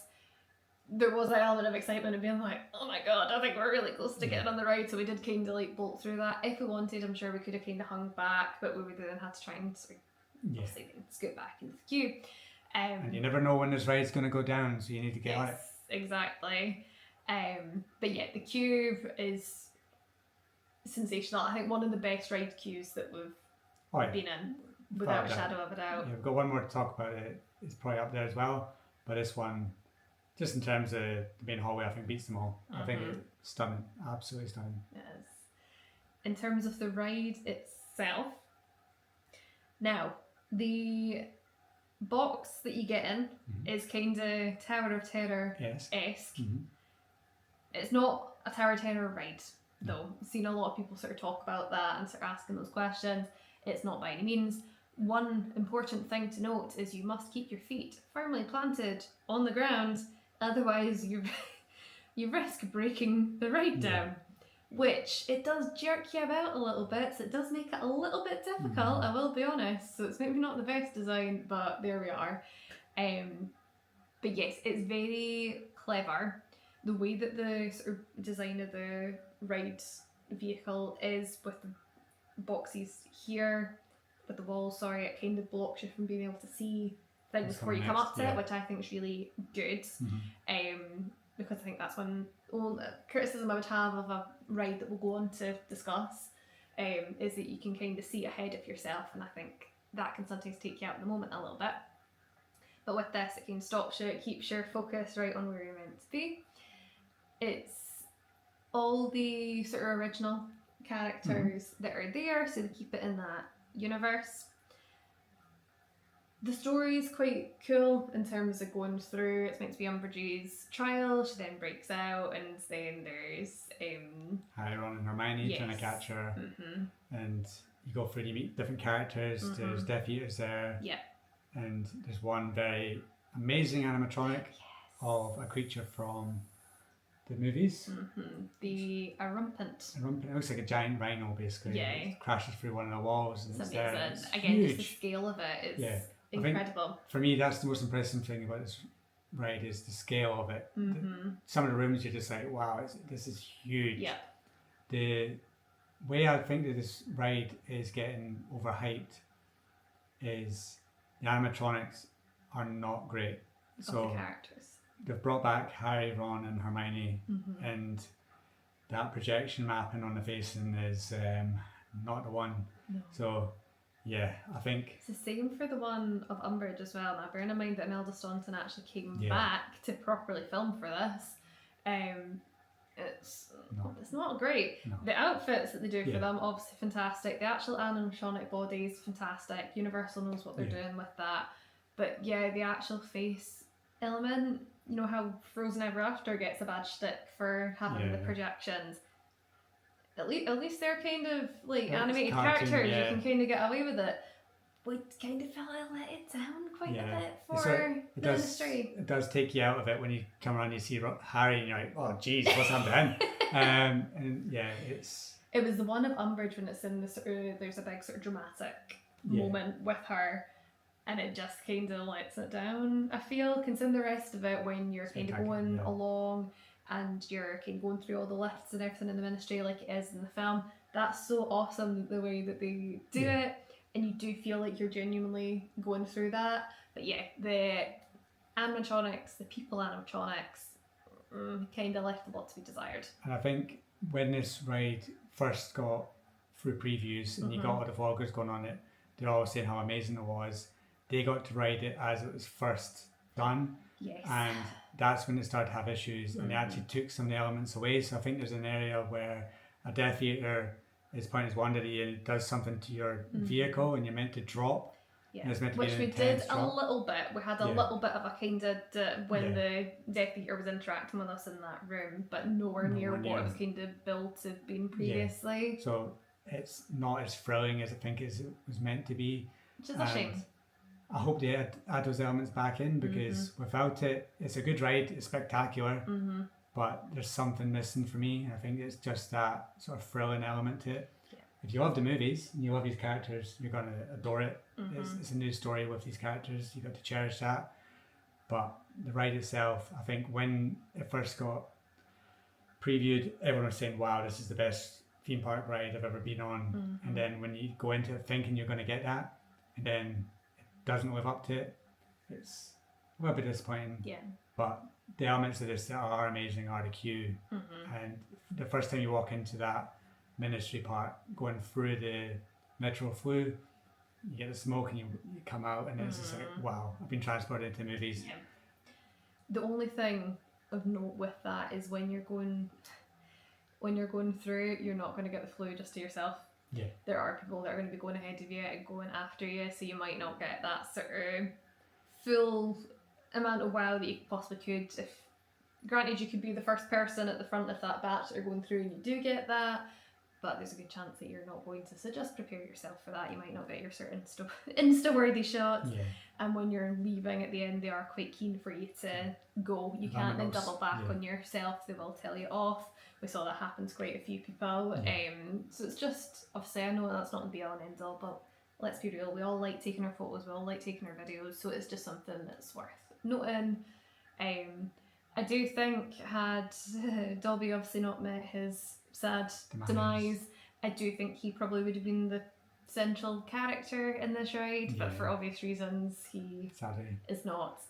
there was an element of excitement of being like, oh my god, I think we're really close to getting on the ride, so we did kind of like bolt through that. If we wanted, I'm sure we could have kind of hung back, but we would then had to try and sort of obviously scoot back into the queue. And you never know when this ride's going to go down, so you need to get on it. Exactly. But yeah, the queue is sensational. I think one of the best ride queues that we've been in, without a shadow of a doubt. Yeah, we've got one more to talk about. It's probably up there as well, but this one, just in terms of the main hallway, I think beats them all. I think it's stunning, absolutely stunning. It is. In terms of the ride itself, now the box that you get in is kind of Tower of Terror-esque. It's not a Tower of Terror ride, though. I've seen a lot of people sort of talk about that and sort of asking those questions. It's not by any means. One important thing to note is you must keep your feet firmly planted on the ground, otherwise you risk breaking the ride down. Which, it does jerk you about a little bit, so it does make it a little bit difficult, I will be honest. So it's maybe not the best design, but there we are. But yes, it's very clever. The way that the sort of design of the ride vehicle is with the boxes here, with the wall, sorry, it kind of blocks you from being able to see things What's before you coming come up next, to it, which I think is really good. Because I think that's one criticism I would have of a ride that we'll go on to discuss, is that you can kind of see ahead of yourself, and I think that can sometimes take you out of the moment a little bit. But with this, it can stop you, it keeps your focus right on where you're meant to be. It's all the sort of original characters that are there, so they keep it in that universe. The story is quite cool in terms of going through. It's meant to be Umbridge's trial. She then breaks out, and then there's Harry, Ron, and Hermione trying to catch her, and you go through and you meet different characters. There's Death Eaters there, and there's one very amazing animatronic of a creature from the movies. The Arumpent. It looks like a giant rhino, basically. Yeah. It crashes through one of the walls, and It's it's there. amazing. It's Again, huge. just the scale of it is I incredible. think for me, that's the most impressive thing about this ride is the scale of it. Some of the rooms you're just like, wow, this is huge. Yeah. The way I think that this ride is getting overhyped is the animatronics are not great. So of the characters. they've brought back Harry, Ron, and Hermione, and that projection mapping on the facing is not the one. No. So yeah, I think It's the same for the one of Umbridge as well. Now, bearing in mind that Imelda Staunton actually came back to properly film for this, it's not great. No. The outfits that they do for them, obviously fantastic. The actual animatronic bodies, fantastic. Universal knows what they're doing with that. But yeah, the actual face element, you know how Frozen Ever After gets a bad shtick for having the projections. At least they're kind of like animated cartoon, characters. You can kind of get away with it. We kind of felt I let it down quite a bit for the industry. It does take you out of it when you come around and you see Harry and you're like, oh geez, what's happened to him? And yeah, it was the one of Umbridge when it's in the sort of, there's a big sort of dramatic moment with her, and it just kind of lets it down, I feel, considering the rest of it when you're kind of going along and you're kind of going through all the lifts and everything in the ministry like it is in the film. That's so awesome, the way that they do it, and you do feel like you're genuinely going through that. But yeah, the animatronics, the people animatronics, kind of left a lot to be desired. And I think when this ride first got through previews and you got all the vloggers going on it, they're all saying how amazing it was. They got to ride it as it was first done. Yes. And that's when it started to have issues, and they actually took some of the elements away. So I think there's an area where a Death Eater is pointing his wand at you and it does something to your vehicle, and you're meant to drop. Yeah, and it's meant to which be we did a little bit. We had a little bit of a kind of when the Death Eater was interacting with us in that room, but nowhere near what it was kind of built to have been previously. Yeah. So it's not as thrilling as I think it was meant to be. Which is a shame. I hope they add those elements back in, because without it, it's a good ride, it's spectacular, but there's something missing for me. I think it's just that sort of thrilling element to it. Yeah. If you love the movies and you love these characters, you're going to adore it. It's a new story with these characters, you've got to cherish that. But the ride itself, I think when it first got previewed, everyone was saying, wow, this is the best theme park ride I've ever been on. And then when you go into it thinking you're going to get that, and then doesn't live up to it, it's a little bit disappointing. Yeah. But the elements of this that are amazing are the queue, and the first time you walk into that ministry part, going through the metro flue, you get the smoke and you come out, and it's just like, wow, I've been transported into movies. Yeah. The only thing of note with that is when you're going through, you're not going to get the flue just to yourself. Yeah. There are people that are going to be going ahead of you and going after you, so you might not get that sort of full amount of wow that you possibly could. If granted, you could be the first person at the front of that batch that are going through and you do get that, but there's a good chance that you're not going to, so just prepare yourself for that. You might not get your certain insta-worthy shots, and when you're leaving at the end, they are quite keen for you to go. You can't then double back on yourself, they will tell you off. We saw that happen to quite a few people. So it's just, obviously I know that's not the be all and end all, but let's be real, we all like taking our photos, we all like taking our videos, so it's just something that's worth noting. I do think, had Dobby obviously not met his sad demise, I do think he probably would have been the central character in this ride, but Yeah. for obvious reasons he Sadly. is not.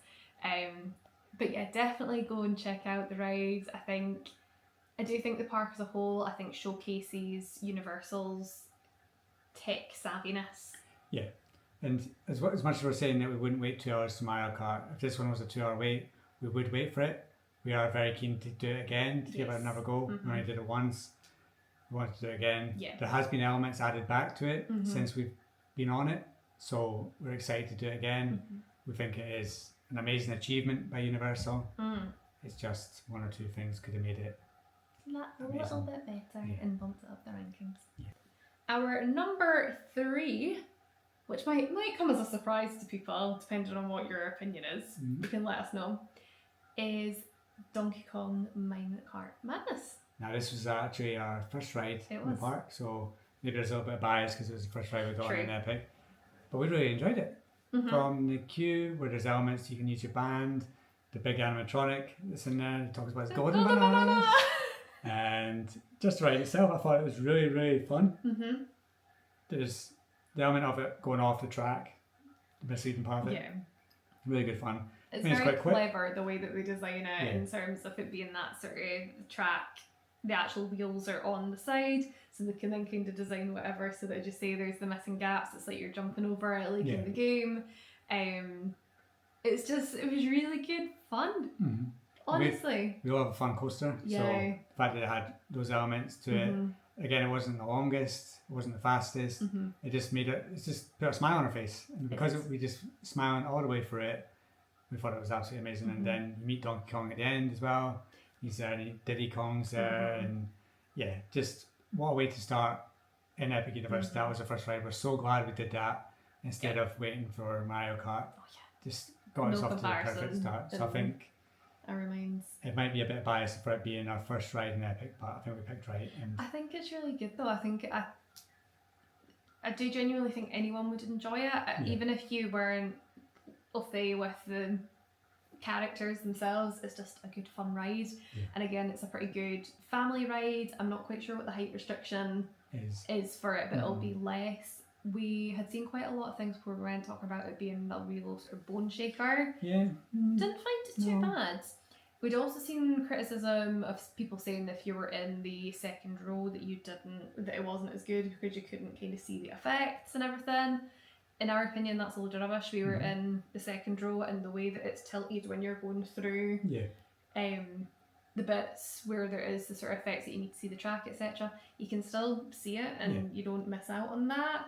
But yeah, definitely go and check out the rides. I do think the park as a whole, I think, showcases Universal's tech savviness. Yeah. And as much as we're saying that we wouldn't wait 2 hours to Mario Kart, if this one was a 2-hour wait, we would wait for it. We are very keen to do it again, to give it Yes. another go. Mhm. We only did it once. We want to do it again. Yeah. There has been elements added back to it Mhm. since we've been on it, so we're excited to do it again. Mhm. We think it is an amazing achievement by Universal. Mm. It's just 1 or 2 things could have made it. A little Amazing. bit better Yeah. and bumped it up the rankings. Yeah. Our number 3, which might come as a surprise to people, depending on what your opinion is, Mhm. you can let us know, is Donkey Kong Mine Kart Madness. Now, this was actually our first ride It in the was. park, so maybe there's a little bit of bias because it was the first ride we got on True. in Epic. But we really enjoyed it. Mhm. From the queue, where there's elements you can use your band, the big animatronic that's in there that talks about its golden bananas. And just the ride itself, I thought it was really, really fun. Mhm. There's the element of it going off the track, the misleading part of it. Yeah. Really good fun. It's I mean, it's very quite quick. clever the way that they design it Yeah. in terms of it being that sort of track. The actual wheels are on the side, so they can then kind of design whatever so that, as you say, there's the missing gaps. It's like you're jumping over it, like Yeah. in the game. It was really good fun, Mm-hmm. honestly. We all have a fun coaster. So Yeah. the fact that it had those elements to Mhm. it, again, it wasn't the longest, it wasn't the fastest. Mhm. It just put a smile on our face. And because is. we just smiling all the way through it, we thought it was absolutely amazing. Mhm. And then you meet Donkey Kong at the end as well. He's there and Diddy Kong's there. Mhm. And yeah, just what a way to start in Epic Universe. Mhm. That was the first ride. We're so glad we did that instead of waiting for Mario Kart. Oh yeah, Just got us No off to the perfect comparison. start. So I Mhm. think that reminds. it might be a bit biased for it being our first ride in Epic, but I think we picked right. And I think it's really good though. I do genuinely think anyone would enjoy it, even if you weren't au fait with the characters themselves. It's just a good fun ride, and again, it's a pretty good family ride. I'm not quite sure what the height restriction is for it, but it'll be less. We had seen quite a lot of things before we went talking about it being a real sort of bone shaker. yeah, Didn't find it too No. bad. We'd also seen criticism of people saying if you were in the second row that it wasn't as good because you couldn't kind of see the effects and everything. In our opinion, that's a load of rubbish. We were in the second row, and the way that it's tilted when you're going through the bits where there is the sort of effects that you need to see the track, etc., you can still see it and you don't miss out on that.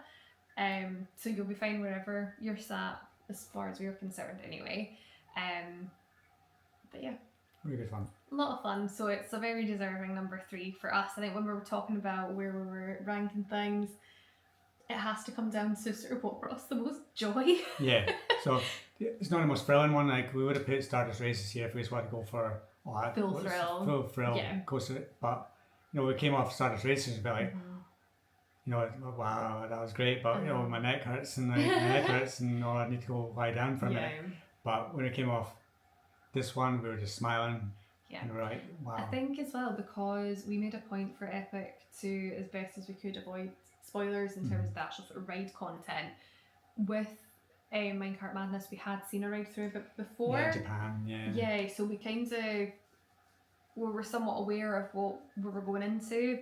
So you'll be fine wherever you're sat, as far as we're concerned anyway. But yeah, really good fun. a lot of fun. So it's a very deserving number 3 for us. I think when we were talking about where we were ranking things, it has to come down to sort of what brought us the most joy. Yeah, so it's not the most thrilling one. Like we would have put Stardust Racers here if we just wanted to go for Full thrill. yeah. coaster. But we came off Stardust Racers and be like, wow, that was great. But my neck hurts and my head hurts and I need to go lie down for a minute. But when it came off this one, we were just smiling. Yeah. And we were like, wow. I think as well because we made a point for Epic to, as best as we could, avoid spoilers in terms of the actual sort of ride content. With Minecart Madness, we had seen a ride through it before. Yeah, Japan, Yeah, so we we were somewhat aware of what we were going into.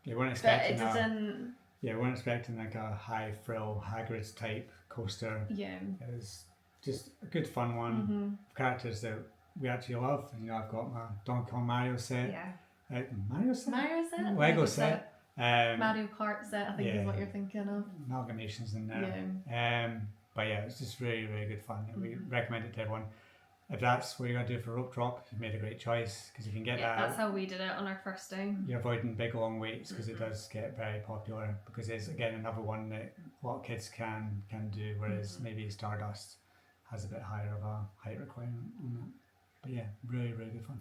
Yeah, we weren't But expecting it that. didn't. Yeah, we weren't expecting like a high thrill Hagrid's type coaster. Yeah. It was just a good fun one. Characters that we actually love. I've got my Donkey Kong Mario set. Yeah. Mario set? Mario set? Lego set. Mario Kart set, I think is what you're thinking of. Amalgamations in there. But yeah, it's just really, really good fun. We recommend it to everyone. If that's what you're going to do for rope drop, you've made a great choice because you can get that. That's how we did it on our first time. You're avoiding big long waits because it does get very popular because it's again another one that a lot of kids can do, whereas maybe Stardust has a bit higher of a height requirement on that. But yeah, really, really good fun.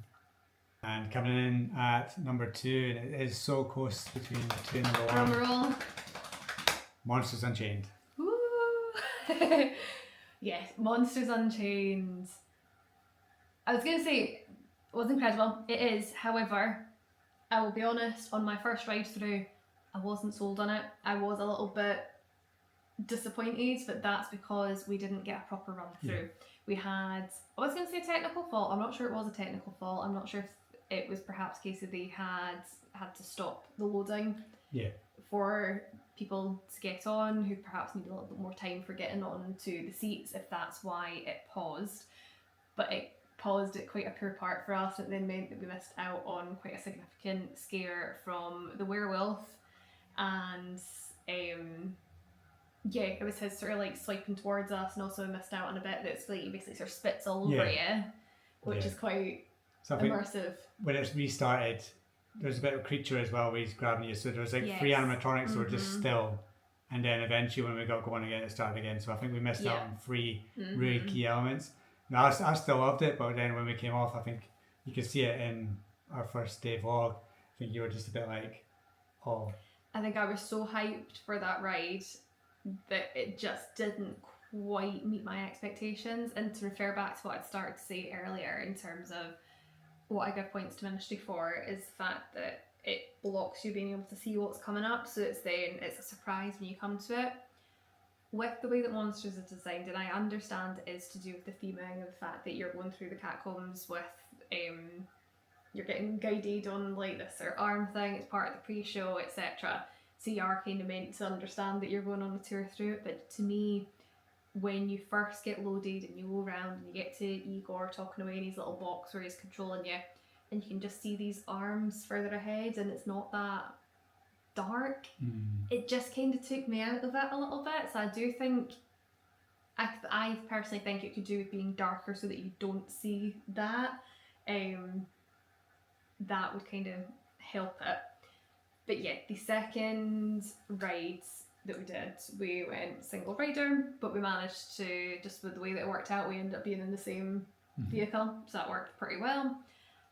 And coming in at number 2, and it is so close between 2 and number 1. Drum roll. Monsters Unchained. Woo! Yes, Monsters Unchained. I was going to say it was incredible. It is. However, I will be honest, on my first ride through, I wasn't sold on it. I was a little bit disappointed, but that's because we didn't get a proper run through. We had, I was going to say a technical fault. I'm not sure it was a technical fault. I'm not sure if it was perhaps a case that they had to stop the loading for people to get on who perhaps need a little bit more time for getting on to the seats, if that's why it paused. But it paused at quite a poor part for us. It then meant that we missed out on quite a significant scare from the Werewolf, and it was his sort of like swiping towards us, and also we missed out on a bit that's like he basically sort of spits all over you, which is quite immersive. When it's restarted, there's a bit of creature as well where he's grabbing you, so there was like 3 animatronics that were just still, and then eventually when we got going again it started again, so I think we missed out on 3 really key elements. Now I still loved it, but then when we came off, I think you could see it in our first day vlog. I think you were just a bit like, oh. I think I was so hyped for that ride that it just didn't quite meet my expectations. And to refer back to what I'd started to say earlier in terms of what I give points to Ministry for is the fact that it blocks you being able to see what's coming up, so it's a surprise when you come to it. With the way that Monsters is designed, and I understand it is to do with the theming and the fact that you're going through the catacombs with you're getting guided on like this sort of arm thing, it's part of the pre-show, etc. So you are kind of meant to understand that you're going on a tour through it, but to me, when you first get loaded and you go around and you get to Igor talking away in his little box where he's controlling you, and you can just see these arms further ahead and it's not that dark, it just kind of took me out of it a little bit. So I do think, I personally think it could do with being darker so that you don't see that. That would kind of help it. But yeah, the second ride that we did, we went single rider, but we managed to, just with the way that it worked out, we ended up being in the same vehicle, so that worked pretty well.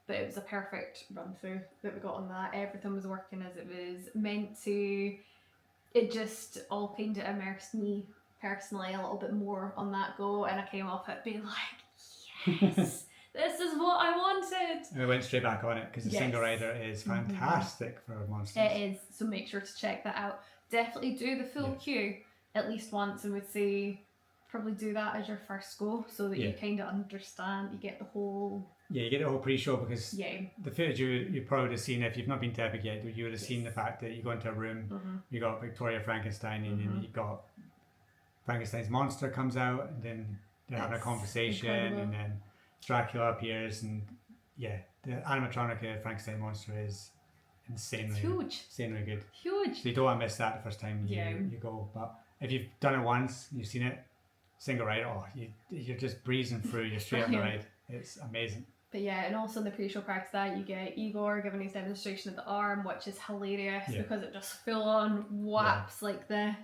But it was a perfect run through that we got on that. Everything was working as it was meant to. It just all kind of immersed me personally a little bit more on that go, and I came off it being like, yes, this is what I wanted. And we went straight back on it because the single rider is fantastic for Monsters. It is, so make sure to check that out. Definitely do the full queue at least once, and would say probably do that as your first go so that you kind of understand, you get the whole... Yeah, you get the whole pre-show because the footage you probably would have seen, if you've not been to Epic yet, you would have seen the fact that you go into a room, you got Victoria Frankenstein, and then you got Frankenstein's monster comes out, and then they're having a conversation, and then Dracula appears, and the animatronic Frankenstein monster is insanely good. Huge. So you don't want to miss that the first time you go. But if you've done it once, you've seen it, single ride, you're just breezing through, you're straight on the ride. It's amazing. But yeah, and also in the pre-show practice that you get Igor giving his demonstration of the arm, which is hilarious because it just full on whaps like this.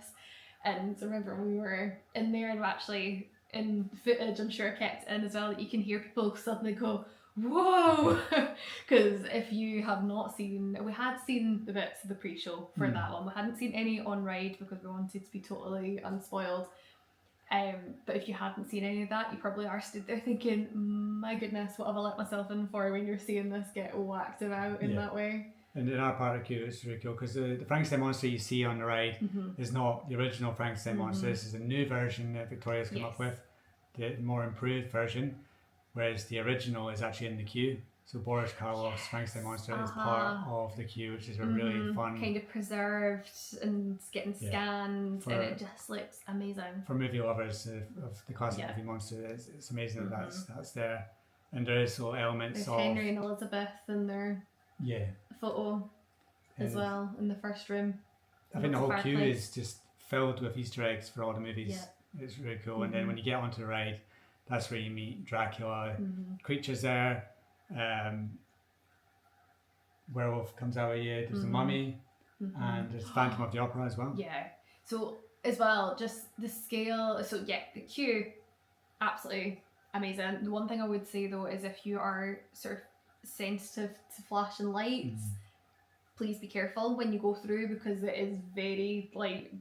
And I remember when we were in there, and actually in footage, I'm sure it kept in as well, that you can hear people suddenly go, whoa! Because if you have not seen, we had seen the bits of the pre-show for that one. We hadn't seen any on ride because we wanted to be totally unspoiled. But if you hadn't seen any of that, you probably are stood there thinking, my goodness, what have I let myself in for when you're seeing this get whacked about in that way. And in our part of the queue, it's really cool because the Frankenstein monster you see on the ride is not the original Frankenstein monster. This is a new version that Victoria's come up with, the more improved version, whereas the original is actually in the queue. So Boris Karloff's Frankenstein monster is part of the queue, which is a really fun... kind of preserved and getting scanned, and it just looks amazing. For movie lovers of the classic movie monster, it's amazing that that's there. And there is little elements of... Henry and Elizabeth in their photo as well in the first room. I think the whole queue is just filled with Easter eggs for all the movies. It's really cool. And then when you get onto the ride, that's where you meet Dracula, creatures there. Werewolf comes out of you, there's the mummy, and there's Phantom of the Opera as well. Yeah, so as well, just the scale, so the queue, absolutely amazing. The one thing I would say though is if you are sort of sensitive to flashing lights, please be careful when you go through because it is very like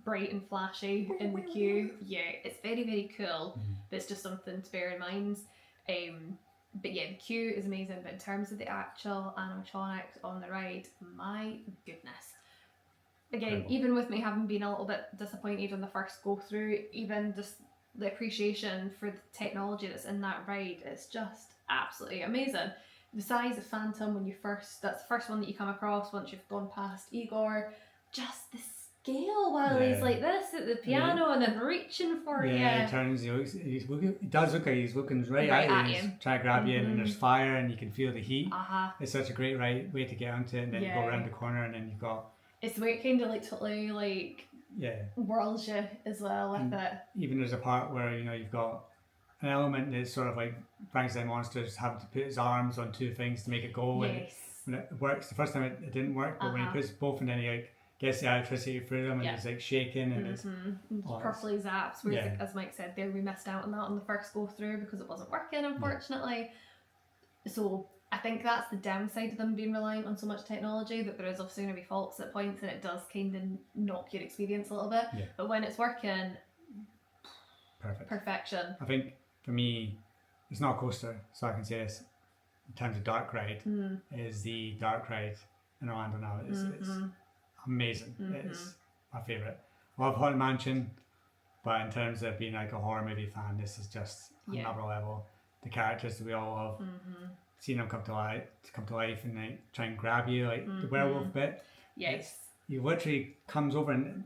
bright and flashy in the queue. It's very, very cool, but it's just something to bear in mind. But yeah, the queue is amazing, but in terms of the actual animatronics on the ride, my goodness. again, incredible. even with me having been a little bit disappointed on the first go through, even just the appreciation for the technology that's in that ride is just absolutely amazing. The size of Phantom when you that's the first one that you come across once you've gone past Igor, just the scale while he's like this at the piano and then reaching for you. Yeah, he turns, he does look like he's looking right at you, he's trying to grab you, and then there's fire and you can feel the heat. It's such a great way to get onto it, and then you go around the corner and then you've got... It's the way it kind of like totally like whirls you as well with it. Even there's a part where, you know, you've got an element that's sort of like Frankenstein monsters having to put his arms on two things to make it go, and when it works, the first time it didn't work, but when he puts both and then he like gets the electricity through them and it's like shaking and it's properly zaps, whereas like, as Mike said there, we missed out on that on the first go through because it wasn't working, unfortunately. So I think that's the downside of them being reliant on so much technology, that there is obviously going to be faults at points and it does kind of knock your experience a little bit, but when it's working, perfection. I think for me, it's not a coaster, so I can say this in terms of dark ride, is the dark ride in Orlando now. It's amazing. It's my favourite. I love Haunted Mansion, but in terms of being like a horror movie fan, this is just another level. The characters that we all love, seeing them come to life and like try and grab you, like the werewolf bit. Yes. He literally comes over and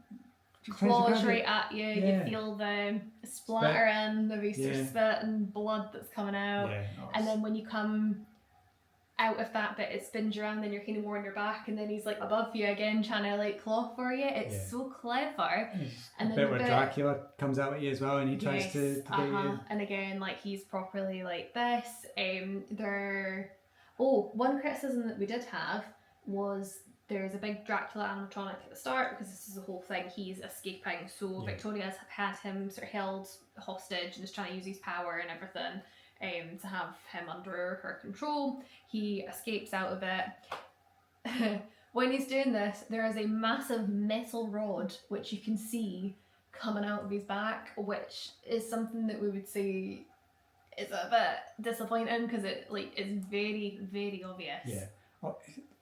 claws right at you. You feel the splattering, the of spit and blood that's coming out, and then when you come out of that bit, it spins you around, then you're kind of more on your back, and then he's like above you again trying to like claw for you. It's so clever. And the bit where Dracula comes out at you as well, and he tries to get you. And again, like he's properly like this. One criticism that we did have was there's a big Dracula animatronic at the start, because this is the whole thing, he's escaping, so Victoria's had him sort of held hostage and is trying to use his power and everything to have him under her control. He escapes out of it. When he's doing this, there is a massive metal rod which you can see coming out of his back, which is something that we would say is a bit disappointing because it like is very, very obvious. Yeah. Well,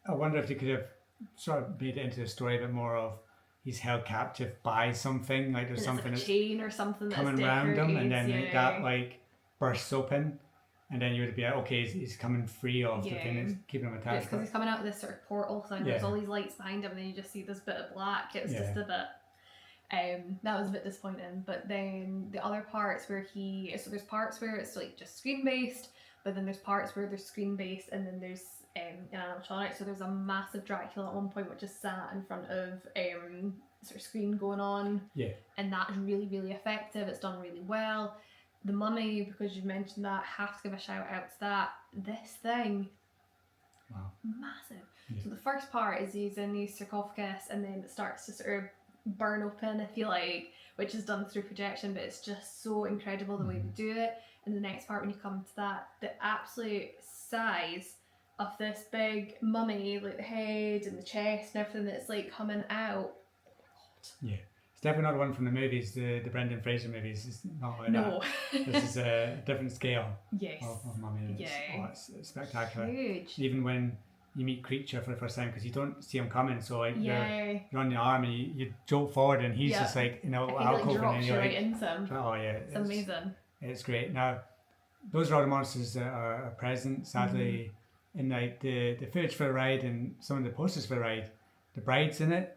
I wonder if they could have sort of made it into a story a bit more of he's held captive by something, like there's something like a chain or something coming that's around him, and then that like bursts open, and then you would be like, okay, he's coming free of the thing that's keeping him attached. Because he's coming out of this sort of portal thing, there's all these lights behind him, and then you just see this bit of black. It was just a bit that was a bit disappointing. But then the other parts where there's parts where it's like just screen based, but then there's parts where there's screen based, and then there's an animatronic. So there's a massive Dracula at one point which is sat in front of sort of screen going on, and that's really, really effective. It's done really well. The Mummy, because you mentioned that, have to give a shout out to that. This thing, massive. So the first part is he's in his sarcophagus, and then it starts to sort of burn open, if you like, which is done through projection, but it's just so incredible the way they do it. And the next part, when you come to that, the absolute size of this big mummy, like the head and the chest and everything that's like coming out. Yeah, it's definitely not one from the movies, the Brendan Fraser movies. It's not like that. This is a different scale of mummy. It's spectacular. Huge. Even when you meet Creature for the first time, because you don't see him coming, so like you're on the arm and you jolt forward, and he's just like in a little alcove, and you're like into him. Oh yeah, it's amazing. It's great. Now, those are all the monsters that are present. Sadly, in like the footage for the ride and some of the posters for the ride, the bride's in it,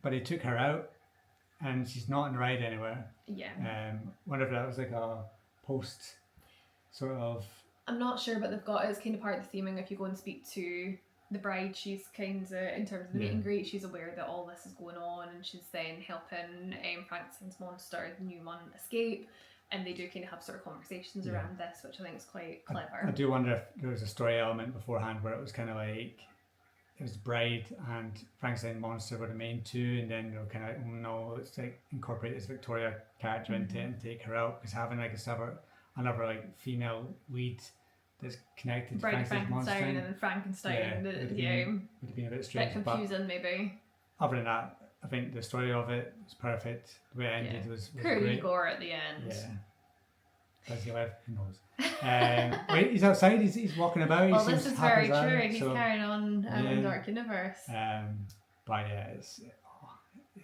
but they took her out, and she's not in the ride anywhere. Wonder if that was like a post sort of. I'm not sure, but they've got it's kind of part of the theming. If you go and speak to the bride, she's kind of, in terms of the meet and greet, she's aware that all this is going on, and she's then helping Frankenstein's monster, the new one, escape. And they do kind of have sort of conversations around this, which I think is quite clever. I do wonder if there was a story element beforehand where it was kind of like it was Bride and Frankenstein monster were the main two, and then they were kind of like, oh no, let's like incorporate this Victoria character into it and take her out, because having like another like female lead that's connected to Frankenstein's monster and Frankenstein would have been a bit strange, confusing maybe. Other than that, I think the story of it was perfect. The way it ended was poor great. Igor at the end. Does he live? Who knows? Wait, he's outside. He's walking about. Well, this is very true. He's carrying on in Dark Universe. But yeah, it's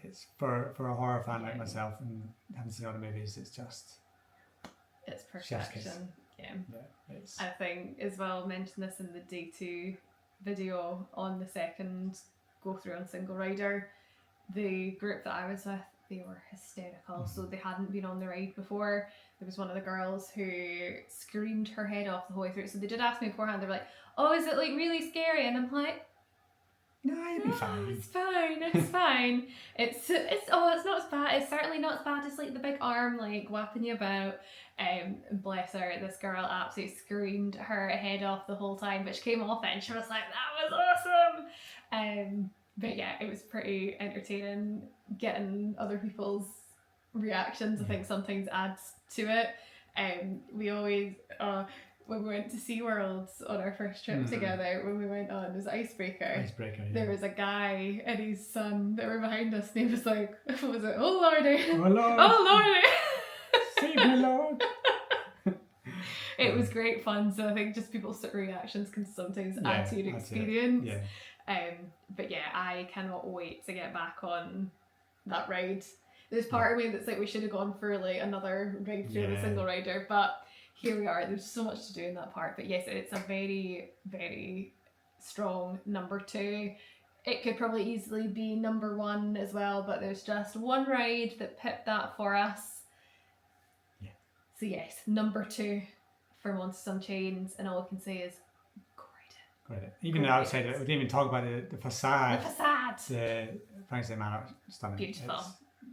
it's for a horror fan like myself and haven't seen all the movies. It's just it's chef's kiss. perfection. Yeah. It's I think as well, mentioned this in the day 2 video on the second go through on single rider. The group that I was with, they were hysterical. So they hadn't been on the ride before. There was one of the girls who screamed her head off the whole way through. So they did ask me beforehand, they were like, oh, is it like really scary? And I'm like, no, you'll be fine. It's fine. It's fine. It's not as bad. It's certainly not as bad as like the big arm like whapping you about. Bless her, this girl absolutely screamed her head off the whole time, but she came off it and she was like, that was awesome. But yeah, it was pretty entertaining getting other people's reactions. I think sometimes adds to it. We always when we went to SeaWorld on our first trip together, when we went on, it was Icebreaker. Yeah. There was a guy and his son that were behind us, and he was like, what was it? Oh lordy! Oh Lord! Oh lordy! Save me, Lord! It was great fun. So I think just people's sort of reactions can sometimes add to your experience. But yeah, I cannot wait to get back on that ride. There's part of me that's like, we should have gone for like another ride through the single rider, but here we are. There's so much to do in that part. But yes, it's a very, very strong number 2. It could probably easily be number 1 as well, but there's just one ride that pipped that for us. Yeah. So yes, number 2 for Monsters Unchained, and all I can say is great. Even the outside of it, we didn't even talk about the facade. The facade. The Franklin Manor, stunning. Beautiful.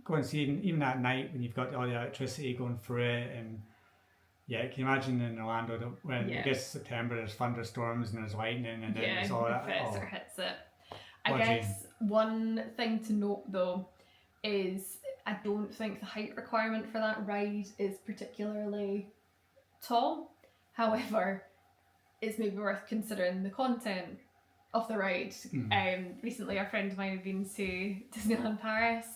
Go and see even at night when you've got all the electricity going through it, and yeah, can you imagine in Orlando when it gets September, there's thunderstorms and there's lightning and then there's all that. It hits it. I guess one thing to note though is I don't think the height requirement for that ride is particularly tall. However, it's maybe worth considering the content of the ride. Recently, a friend of mine had been to Disneyland Paris,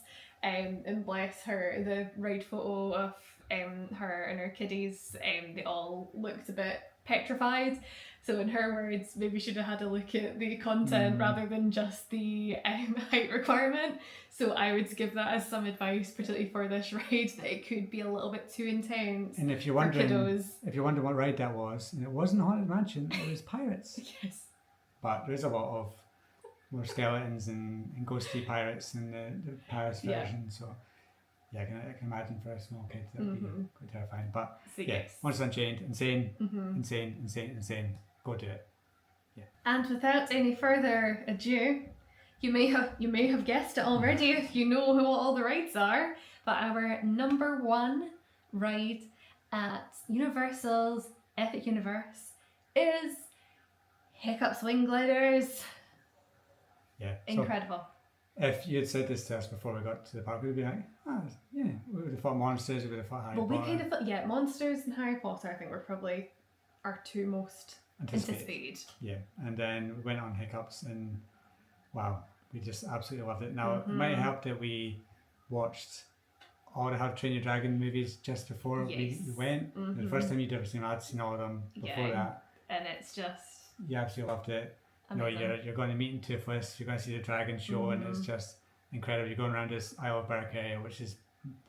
and bless her, the ride photo of her and her kiddies, they all looked a bit petrified. So in her words, maybe should have had a look at the content rather than just the height requirement. So I would give that as some advice, particularly for this ride, that it could be a little bit too intense. And if you're wondering, what ride that was, and it wasn't Haunted Mansion, it was Pirates. Yes. But there's a lot of more skeletons and ghostly pirates in the Paris version. So yeah, I can imagine for a small kid that would be quite terrifying. But so yes, Monsters Unchained, insane. Go do it. Yeah. And without any further ado, you may have guessed it already if you know who all the rides are. But our number 1 ride at Universal's Epic Universe is Hiccups Wing Gliders. Yeah. Incredible. So if you had said this to us before we got to the park, we'd be like, we would have thought Monsters, we would have thought Harry Potter. Well, we kind of thought, Monsters and Harry Potter, I think, were probably our 2 most anticipated. Yeah, and then we went on Hiccups, and wow, we just absolutely loved it. Now, it might have helped that we watched all the How to Train Your Dragon movies just before we went. The first time you'd ever seen them, I'd seen all of them before that. And it's just... You absolutely loved it. Amazing. You know, you're going to meet in Toothless, you're going to see the dragon show, and it's just incredible. You're going around this Isle of Berk area, which is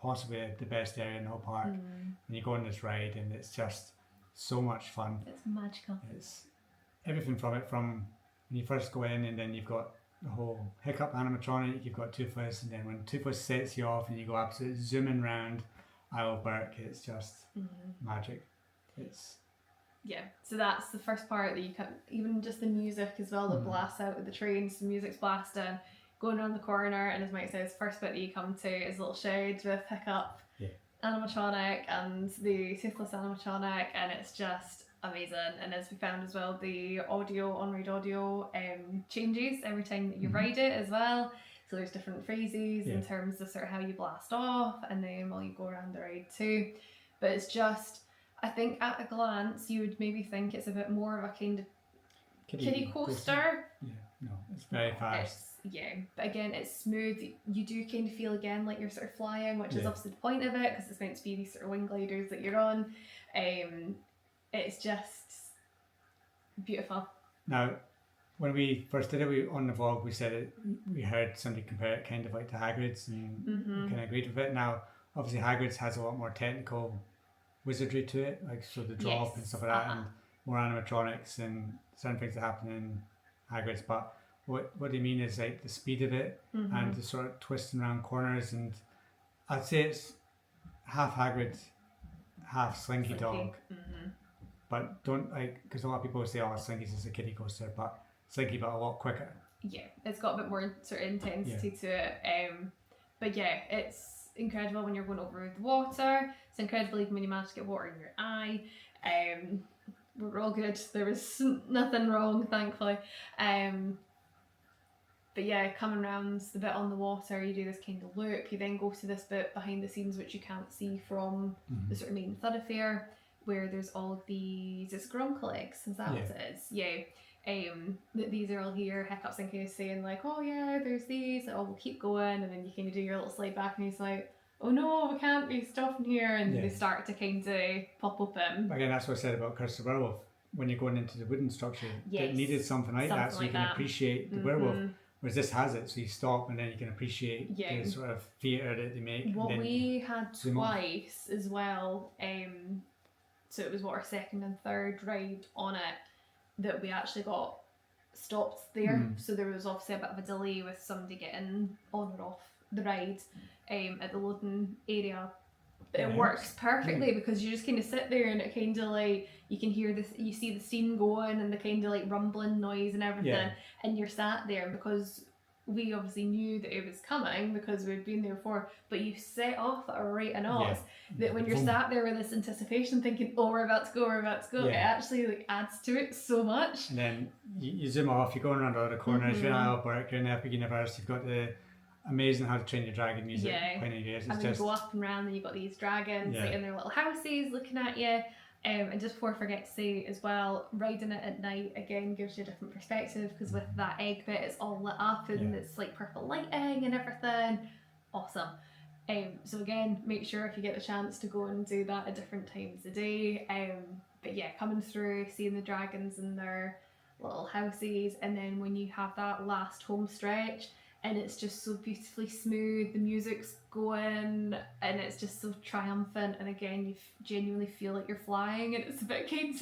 possibly the best area in the whole park. And you go on this ride, and it's just so much fun. It's magical. It's everything from when you first go in, and then you've got the whole Hiccup animatronic, you've got Toothless, and then when Toothless sets you off and you go absolutely zooming around Isle of Berk, it's just magic. So that's the first part that you can, even just the music as well that blasts out of the trains, the music's blasting, going around the corner, and as Mike says, first bit that you come to is a little shed with Hiccup animatronic and the Toothless animatronic, and it's just amazing. And as we found as well, the audio, on-ride audio changes every time that you ride it as well. So there's different phrases in terms of sort of how you blast off, and then while you go around the ride too. But it's just, I think at a glance you would maybe think it's a bit more of a kind of kiddie coaster. Yeah, no, it's very fast. But again, it's smooth. You do kind of feel again like you're sort of flying, which is obviously the point of it, because it's meant to be these sort of wing gliders that you're on. It's just beautiful. Now, when we first did it, on the vlog, we said it, we heard somebody compare it kind of like to Hagrid's, and we kind of agreed with it. Now, obviously, Hagrid's has a lot more technical wizardry to it, like so the drop and stuff like that, and more animatronics and certain things that happen in Hagrid's. But what they mean is like the speed of it and the sort of twisting around corners, and I'd say it's half Hagrid, half Slinky Dog. But don't like, because a lot of people say, "Oh, Slinky's is a kiddie coaster," but Slinky, but a lot quicker. Yeah, it's got a bit more sort of intensity to it. But yeah, it's incredible when you're going over the water. It's incredible even when you manage to get water in your eye. We're all good. There was nothing wrong, thankfully. But yeah, coming around the bit on the water, you do this kind of loop. You then go to this bit behind the scenes, which you can't see from the sort of main thoroughfare, where there's all of these, it's Grunklegs, is that what it is? Yeah. These are all here, Hiccups and kind of saying like, oh yeah, there's these, oh we'll keep going, and then you kind of do your little slide back and he's like, oh no, we can't be stopping here, and they start to kind of pop open. Again, that's what I said about Curse of Werewolf. When you're going into the wooden structure, it needed something like that so you can appreciate the werewolf. Whereas this has it, so you stop and then you can appreciate the sort of theatre that they make. What we had twice as well, so it was our second and third ride on it, that we actually got stopped there. So there was obviously a bit of a delay with somebody getting on or off the ride at the loading area. But it works perfectly because you just kind of sit there and it kind of like, you can hear this, you see the steam going and the kind of like rumbling noise and everything, and you're sat there, because we obviously knew that it was coming because we'd been there before, but you set off at a rate of knots that when you're sat there with this anticipation thinking, oh we're about to go, it actually like adds to it so much. And then you zoom off, you're going around all the corners, you're in Albert, you're in Epic Universe, you've got the amazing How to Train Your Dragon music playing in your ears. And then you go up and round and you've got these dragons like in their little houses looking at you. And just before I forget to say as well, riding it at night again gives you a different perspective, because with that egg bit it's all lit up and it's like purple lighting and everything. Awesome. So again, make sure if you get the chance to go and do that at different times of day. But yeah, coming through, seeing the dragons in their little houses, and then when you have that last home stretch and it's just so beautifully smooth, the music's going and it's just so triumphant, and again you genuinely feel like you're flying, and it's a bit kind of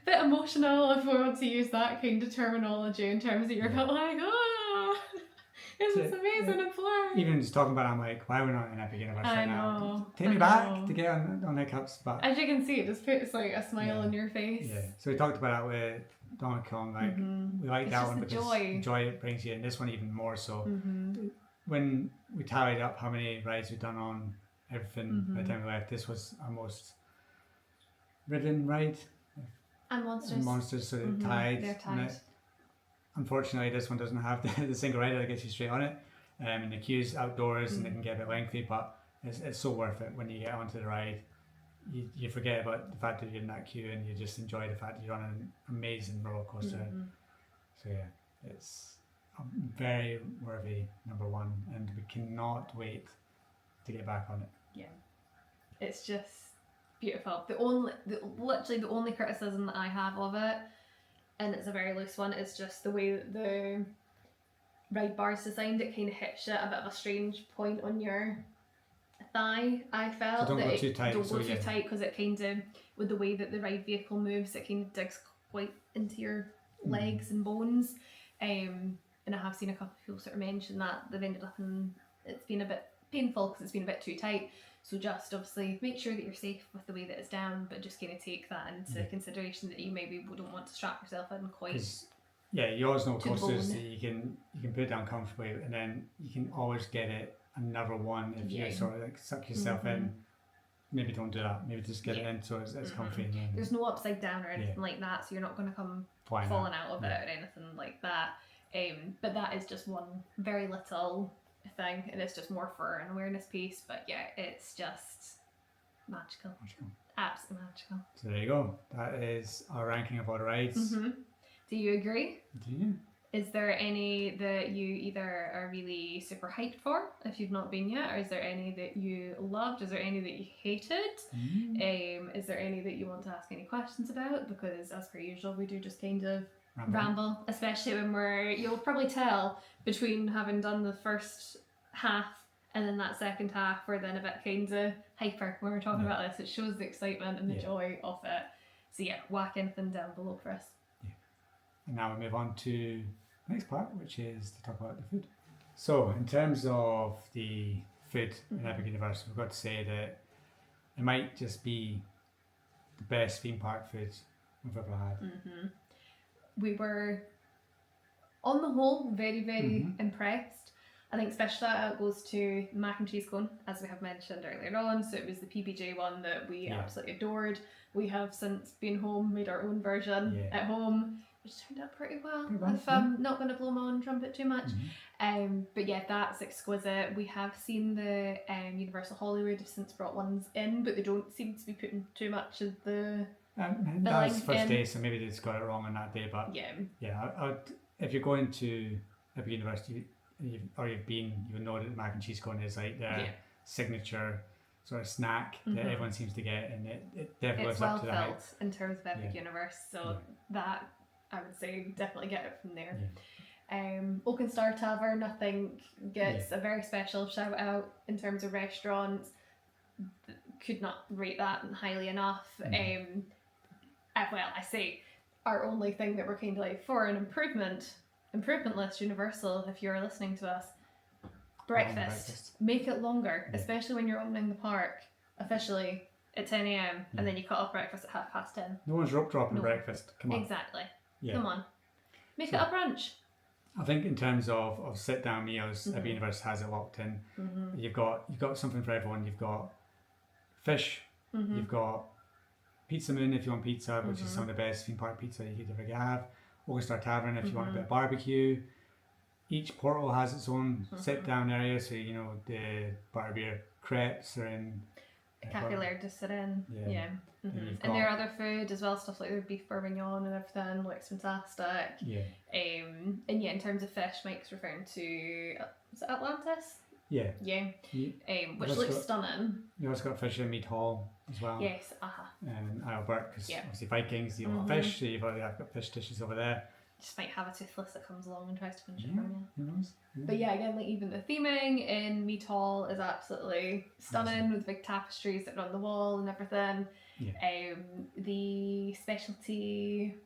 bit emotional if we want to use that kind of terminology in terms of you're a bit like, oh, this is amazing, I'm flying. Even just talking about it, I'm like, why are we not in Epic Universe right now? Take me back to get on Hiccups. But as you can see, it just puts like a smile on your face. Yeah, so we talked about that with Donkey Kong, like we like that one because the joy it brings you, and this one even more so. When we tallied up how many rides we've done on everything by the time we left, this was our most ridden ride. And Monsters. And Monsters, so they're tied. Unfortunately, this one doesn't have the single rider that gets you straight on it. And the queue's outdoors and it can get a bit lengthy, but it's so worth it when you get onto the ride. You forget about the fact that you're in that queue and you just enjoy the fact that you're on an amazing roller coaster. So yeah, it's a very worthy number one, and we cannot wait to get back on it. Yeah, it's just beautiful. Literally the only criticism that I have of it, and it's a very loose one, is just the way that the ride bar is designed. It kind of hits you at a bit of a strange point on your thigh. I felt so don't go too tight. Don't go too tight, because it kind of, with the way that the ride vehicle moves, it kind of digs quite into your legs and bones. And I have seen a couple of people sort of mention that they've ended up in, it's been a bit painful because it's been a bit too tight. So just obviously make sure that you're safe with the way that it's down, but just kind of take that into consideration, that you maybe wouldn't want to strap yourself in quite. Yeah, you always know coasters that you can put it down comfortably, and then you can always get it another one if you sort of like suck yourself in. Maybe don't do that. Maybe just get it in so it's comfy. And there's no upside down or anything like that, so you're not going to come falling out of it or anything like that. But that is just one very little thing, and it's just more for an awareness piece. But yeah, it's just magical. Absolutely magical. So there you go. That is our ranking of all the rides. Do you agree? Do you? Is there any that you either are really super hyped for if you've not been yet, or is there any that you loved? Is there any that you hated? Is there any that you want to ask any questions about? Because as per usual, we do just kind of ramble, especially when you'll probably tell between having done the first half and then that second half we're then a bit kind of hyper when we're talking about this. It shows the excitement and the joy of it. So yeah, whack anything down below for us. And now we move on to the next part, which is to talk about the food. So in terms of the food in Epic Universe, we've got to say that it might just be the best theme park food we've ever had. We were, on the whole, very, very impressed. I think special shout out goes to mac and cheese cone, as we have mentioned earlier on. So it was the PBJ one that we absolutely adored. We have since been home, made our own version at home, which turned out pretty well. If I'm not going to blow my own trumpet too much. But yeah, that's exquisite. We have seen the Universal Hollywood have since brought ones in, but they don't seem to be putting too much of the that's first day, so maybe they just got it wrong on that day. But I if you're going to Epic University or you've been, you would know that the mac and cheese cone is like their signature sort of snack that everyone seems to get, and it definitely lives up to that. It's well felt in terms of Epic Universe, so that I would say definitely get it from there. Oaken Star Tavern, I think, gets a very special shout out in terms of restaurants. Could not rate that highly enough. Well, I say our only thing that we're kind of like for an improvement list, Universal, if you're listening to us, breakfast. Make it longer, especially when you're opening the park officially at 10 a.m. and then you cut off breakfast at 10:30. No one's rope dropping breakfast. Come on. Exactly. Come on. Make it a brunch. I think in terms of sit down meals, Epic Universe has it locked in. You've got something for everyone. You've got fish. You've got Pizza Moon if you want pizza, which is some of the best theme park pizza you could ever have. Oaken Star Tavern if you want a bit of barbecue. Each portal has its own sit down area, so you know the butterbeer crepes are in Cafe Laird to sit in. And there are other food as well, stuff like their beef bourguignon and everything looks fantastic. And in terms of fish, Mike's referring to is it Atlantis? Which looks stunning. You also got fish in Mead Hall as well. Yes, And Albert, because obviously Vikings, you want fish, so you've got fish dishes over there. Just might have a toothless that comes along and tries to finish it from you. Who knows? But yeah, again, like even the theming in Mead Hall is absolutely stunning with big tapestries that are on the wall and everything. The specialty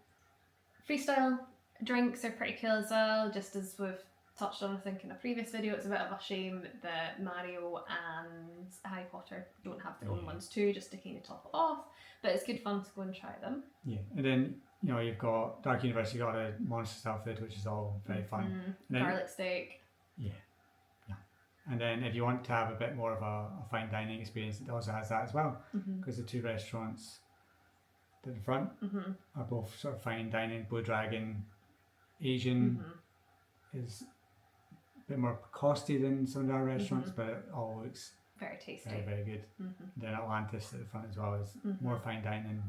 freestyle drinks are pretty cool as well, just as we've touched on I think in a previous video. It's a bit of a shame that Mario and Harry Potter don't have their own ones too, just to kind of top it off, but it's good fun to go and try them. And then you know you've got Dark Universe, you've got a monster style food, which is all very fun. Garlic steak. And then if you want to have a bit more of a fine dining experience, it also has that as well, because the two restaurants at the front are both sort of fine dining. Blue Dragon Asian is a bit more costly than some of our restaurants, but it all looks very tasty, very, very good. Then Atlantis at the front as well is more fine dining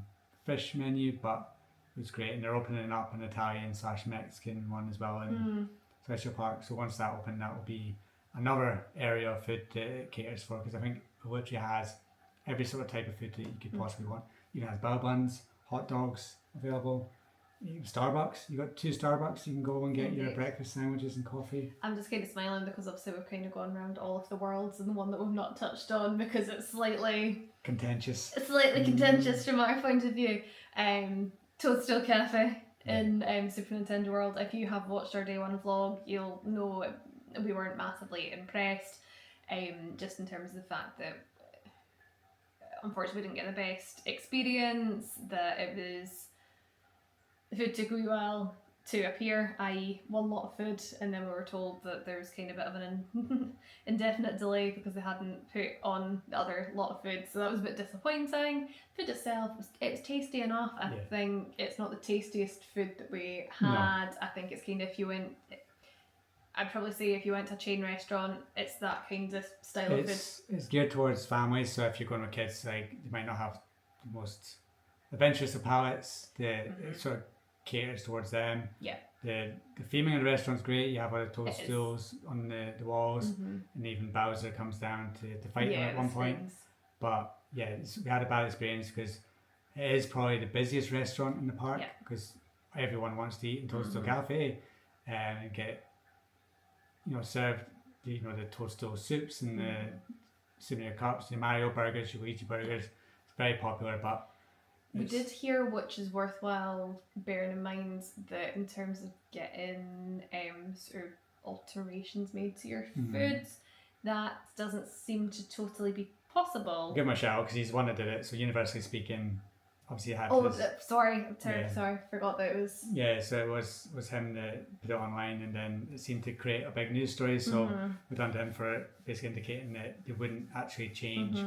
fish menu, but it was great. And they're opening up an Italian/Mexican one as well in Celestial Park. So once that open, that will be another area of food that it caters for, because I think it literally has every sort of type of food that you could possibly want. Even has bao buns, hot dogs available. Starbucks, you got 2 Starbucks, you can go and get your breakfast sandwiches and coffee. I'm just kind of smiling because obviously we've kind of gone around all of the worlds, and the one that we've not touched on because it's slightly contentious. It's slightly contentious from our point of view. Toadstool Cafe in Super Nintendo World. If you have watched our day one vlog, you'll know we weren't massively impressed. Just in terms of the fact that unfortunately we didn't get the best experience. That it was. The food took a wee while to appear, i.e. one lot of food, and then we were told that there was kind of a bit of an indefinite delay because they hadn't put on the other lot of food, so that was a bit disappointing. Food itself, it was tasty enough. I think it's not the tastiest food that we had. I think it's kind of, if you went, I'd probably say if you went to a chain restaurant, it's that kind of style of food. It's geared towards families, so if you're going with kids, like, they might not have the most adventurous of palates. It sort of caters towards them. The theming of the restaurant's great. You have other toadstools on the walls, and even Bowser comes down to fight them at one point. But we had a bad experience because it is probably the busiest restaurant in the park, because everyone wants to eat in Toadstool Cafe and get, served the Toadstool soups and the souvenir cups, the Mario burgers, your Luigi burgers. It's very popular, but we did hear, which is worthwhile bearing in mind, that in terms of getting sort of alterations made to your foods, that doesn't seem to totally be possible. Give him a shout because he's the one that did it. So universally speaking, obviously it had. Sorry, forgot that it was. Yeah, so it was him that put it online, and then it seemed to create a big news story. So we turned to him for it, basically indicating that they wouldn't actually change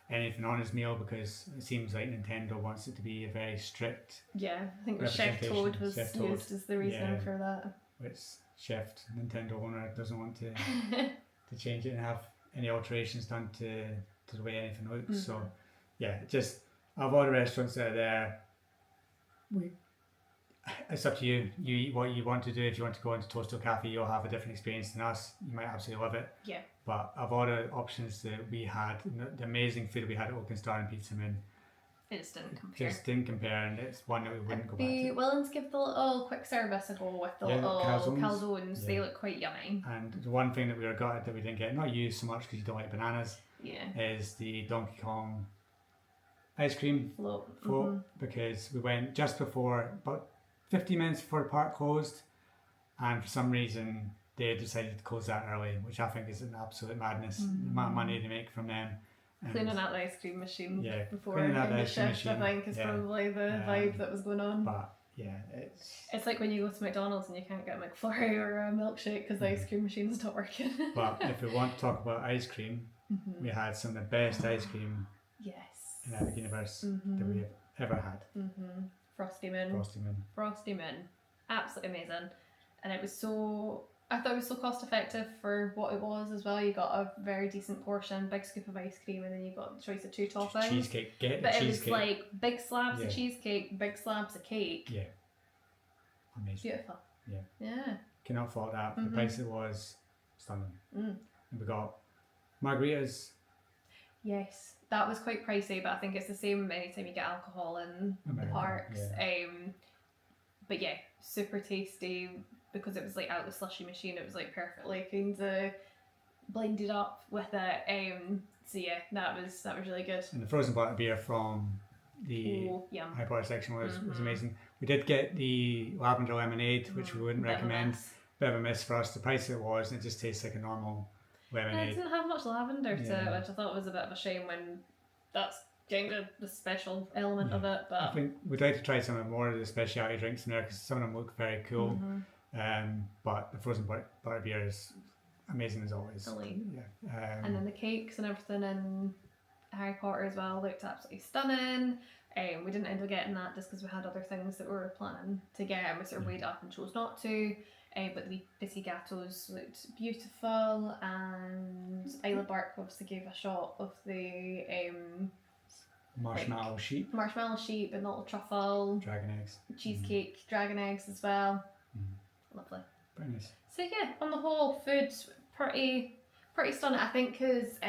anything on his meal because it seems like Nintendo wants it to be a very strict. Yeah, I think the Chef Toad was used as the reason for that. Which Chef Nintendo owner doesn't want to change it and have any alterations done to the way anything looks. So yeah, just of all the restaurants that are there, it's up to you. You eat what you want to do. If you want to go into Toadstool Cafe, you'll have a different experience than us. You might absolutely love it. Yeah. But of all the options that we had, the amazing food we had at Oaken Star and Pizza Moon, it just didn't compare. And it's one that we wouldn't go back to. Be willing to give the little quick service a go with the little calzones. They look quite yummy. And the one thing that we were gutted that we didn't get, not you so much because you don't like bananas, is the Donkey Kong ice cream float because we went just before, about 15 minutes before the park closed, and for some reason they decided to close that early, which I think is an absolute madness. The amount of money they make from them. Cleaning out the ice cream machine before the shift, I think, is probably the vibe that was going on. But yeah, it's like when you go to McDonald's and you can't get a McFlurry or a milkshake because the ice cream machine's not working. But if we want to talk about ice cream, we had some of the best ice cream in Epic Universe that we have ever had. Frosty Moon, absolutely amazing. And it was I thought it was so cost effective for what it was as well. You got a very decent portion, big scoop of ice cream, and then you got the choice of 2 toppings. Cheesecake, it was like big slabs of cheesecake, big slabs of cake. Yeah. Amazing. Beautiful. Yeah. Cannot fault that. The price it was stunning. And we got margaritas. Yes, that was quite pricey, but I think it's the same anytime you get alcohol in the parks. But yeah, super tasty because it was like out the slushy machine. It was like perfectly kind of blended up with it. So yeah, that was really good. And the frozen bottle beer from the high bar section was amazing. We did get the lavender lemonade, which we wouldn't recommend. Bit of a miss for us. The price it was, and it just tastes like a normal lemonade. It didn't have much lavender to it, which I thought was a bit of a shame when that's kind of the special element of it. But I think we'd like to try some of more of the specialty drinks in there because some of them look very cool. But the frozen butter beer is amazing as always. And then the cakes and everything in Harry Potter as well looked absolutely stunning. We didn't end up getting that just because we had other things that we were planning to get, and we sort of weighed up and chose not to. But the Bitty Gatos looked beautiful, and Isla Bark obviously gave a shot of the marshmallow sheep, and little truffle, dragon eggs, cheesecake, dragon eggs as well. Lovely. Very nice. So yeah, on the whole, food's pretty stunning. I think because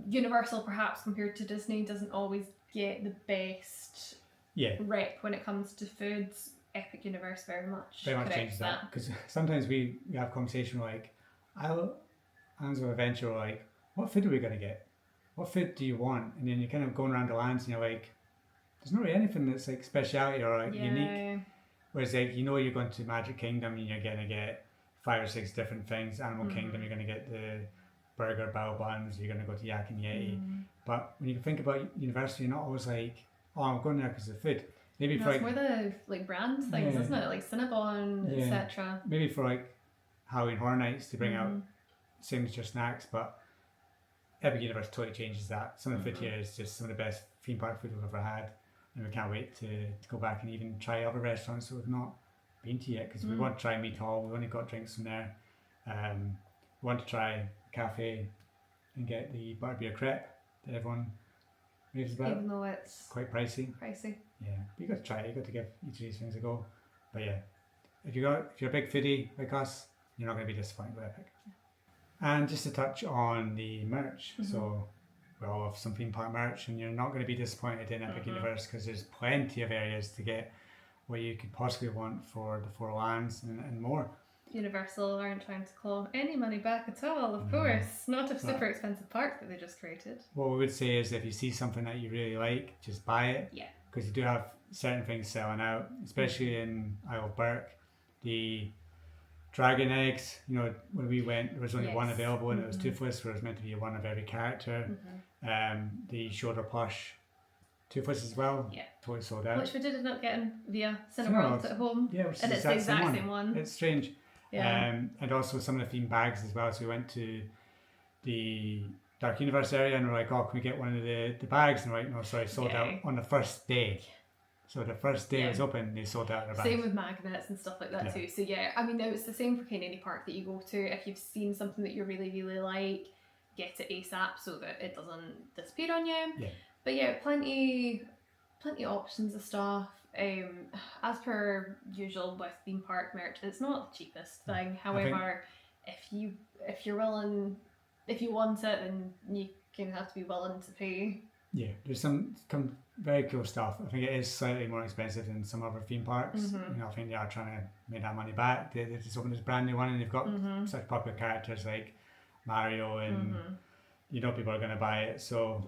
Universal, perhaps compared to Disney, doesn't always get the best rep when it comes to foods. Epic Universe very much changes that because sometimes we have conversation like Islands of Adventure, like, what food are we going to get? What food do you want? And then you're kind of going around the lands and you're like, there's not really anything that's like speciality or like unique. Whereas like you're going to Magic Kingdom and you're going to get 5 or 6 different things. Animal Kingdom, you're going to get the burger bao buns. You're going to go to Yak and Yeti. But when you think about Universal, you're not always like, oh, I'm going there because of the food. Maybe for it's more the like brand things, isn't it? Like Cinnabon, etc. Maybe for like Halloween Horror Nights to bring out signature snacks, but Epic Universe totally changes that. Some of the food here is just some of the best theme park food we've ever had, and we can't wait to go back and even try other restaurants that we've not been to yet because we want to try Meat Hall. We've only got drinks from there. We want to try a cafe and get the butterbeer crepe that everyone raves about. Even though it's quite pricey. Yeah, but you got to try it. You got to give each of these things a go. But yeah, if you're a big foodie like us, you're not going to be disappointed with Epic. And just to touch on the merch, so we all have some theme park merch, and you're not going to be disappointed in Epic Universe because there's plenty of areas to get what you could possibly want for the four lands and more. Universal aren't trying to claw any money back at all, of course. Not a super expensive park that they just created. What we would say is if you see something that you really like, just buy it. Yeah. Because you do have certain things selling out, especially in Isle of Burke. The dragon eggs, you know, when we went, there was only one available and it was toothless, where it was meant to be one of every character. The shoulder plush, toothless as well. Yeah. Totally sold out. Which we did end up getting via Cineworld at home. Yeah, which and is it's the exact same one. It's strange. Yeah. And also some of the themed bags as well. So we went to the Dark Universe area and we're like, oh, can we get one of the bags? And we're like, no, sorry, sold out on the first day. So the first day it was open, they sold out their bags. Same with magnets and stuff like that too. So yeah, I mean, now it's the same for kind of any park that you go to. If you've seen something that you really, really like, get it ASAP so that it doesn't disappear on you. Yeah. But yeah, plenty options of stuff. As per usual with theme park merch, it's not the cheapest thing. However, if you're willing, if you want it, then you can have to be willing to pay. Yeah, there's some very cool stuff. I think it is slightly more expensive than some other theme parks. You know, I think they are trying to make that money back. They just opened this brand new one and they've got such popular characters like Mario and you know people are going to buy it. So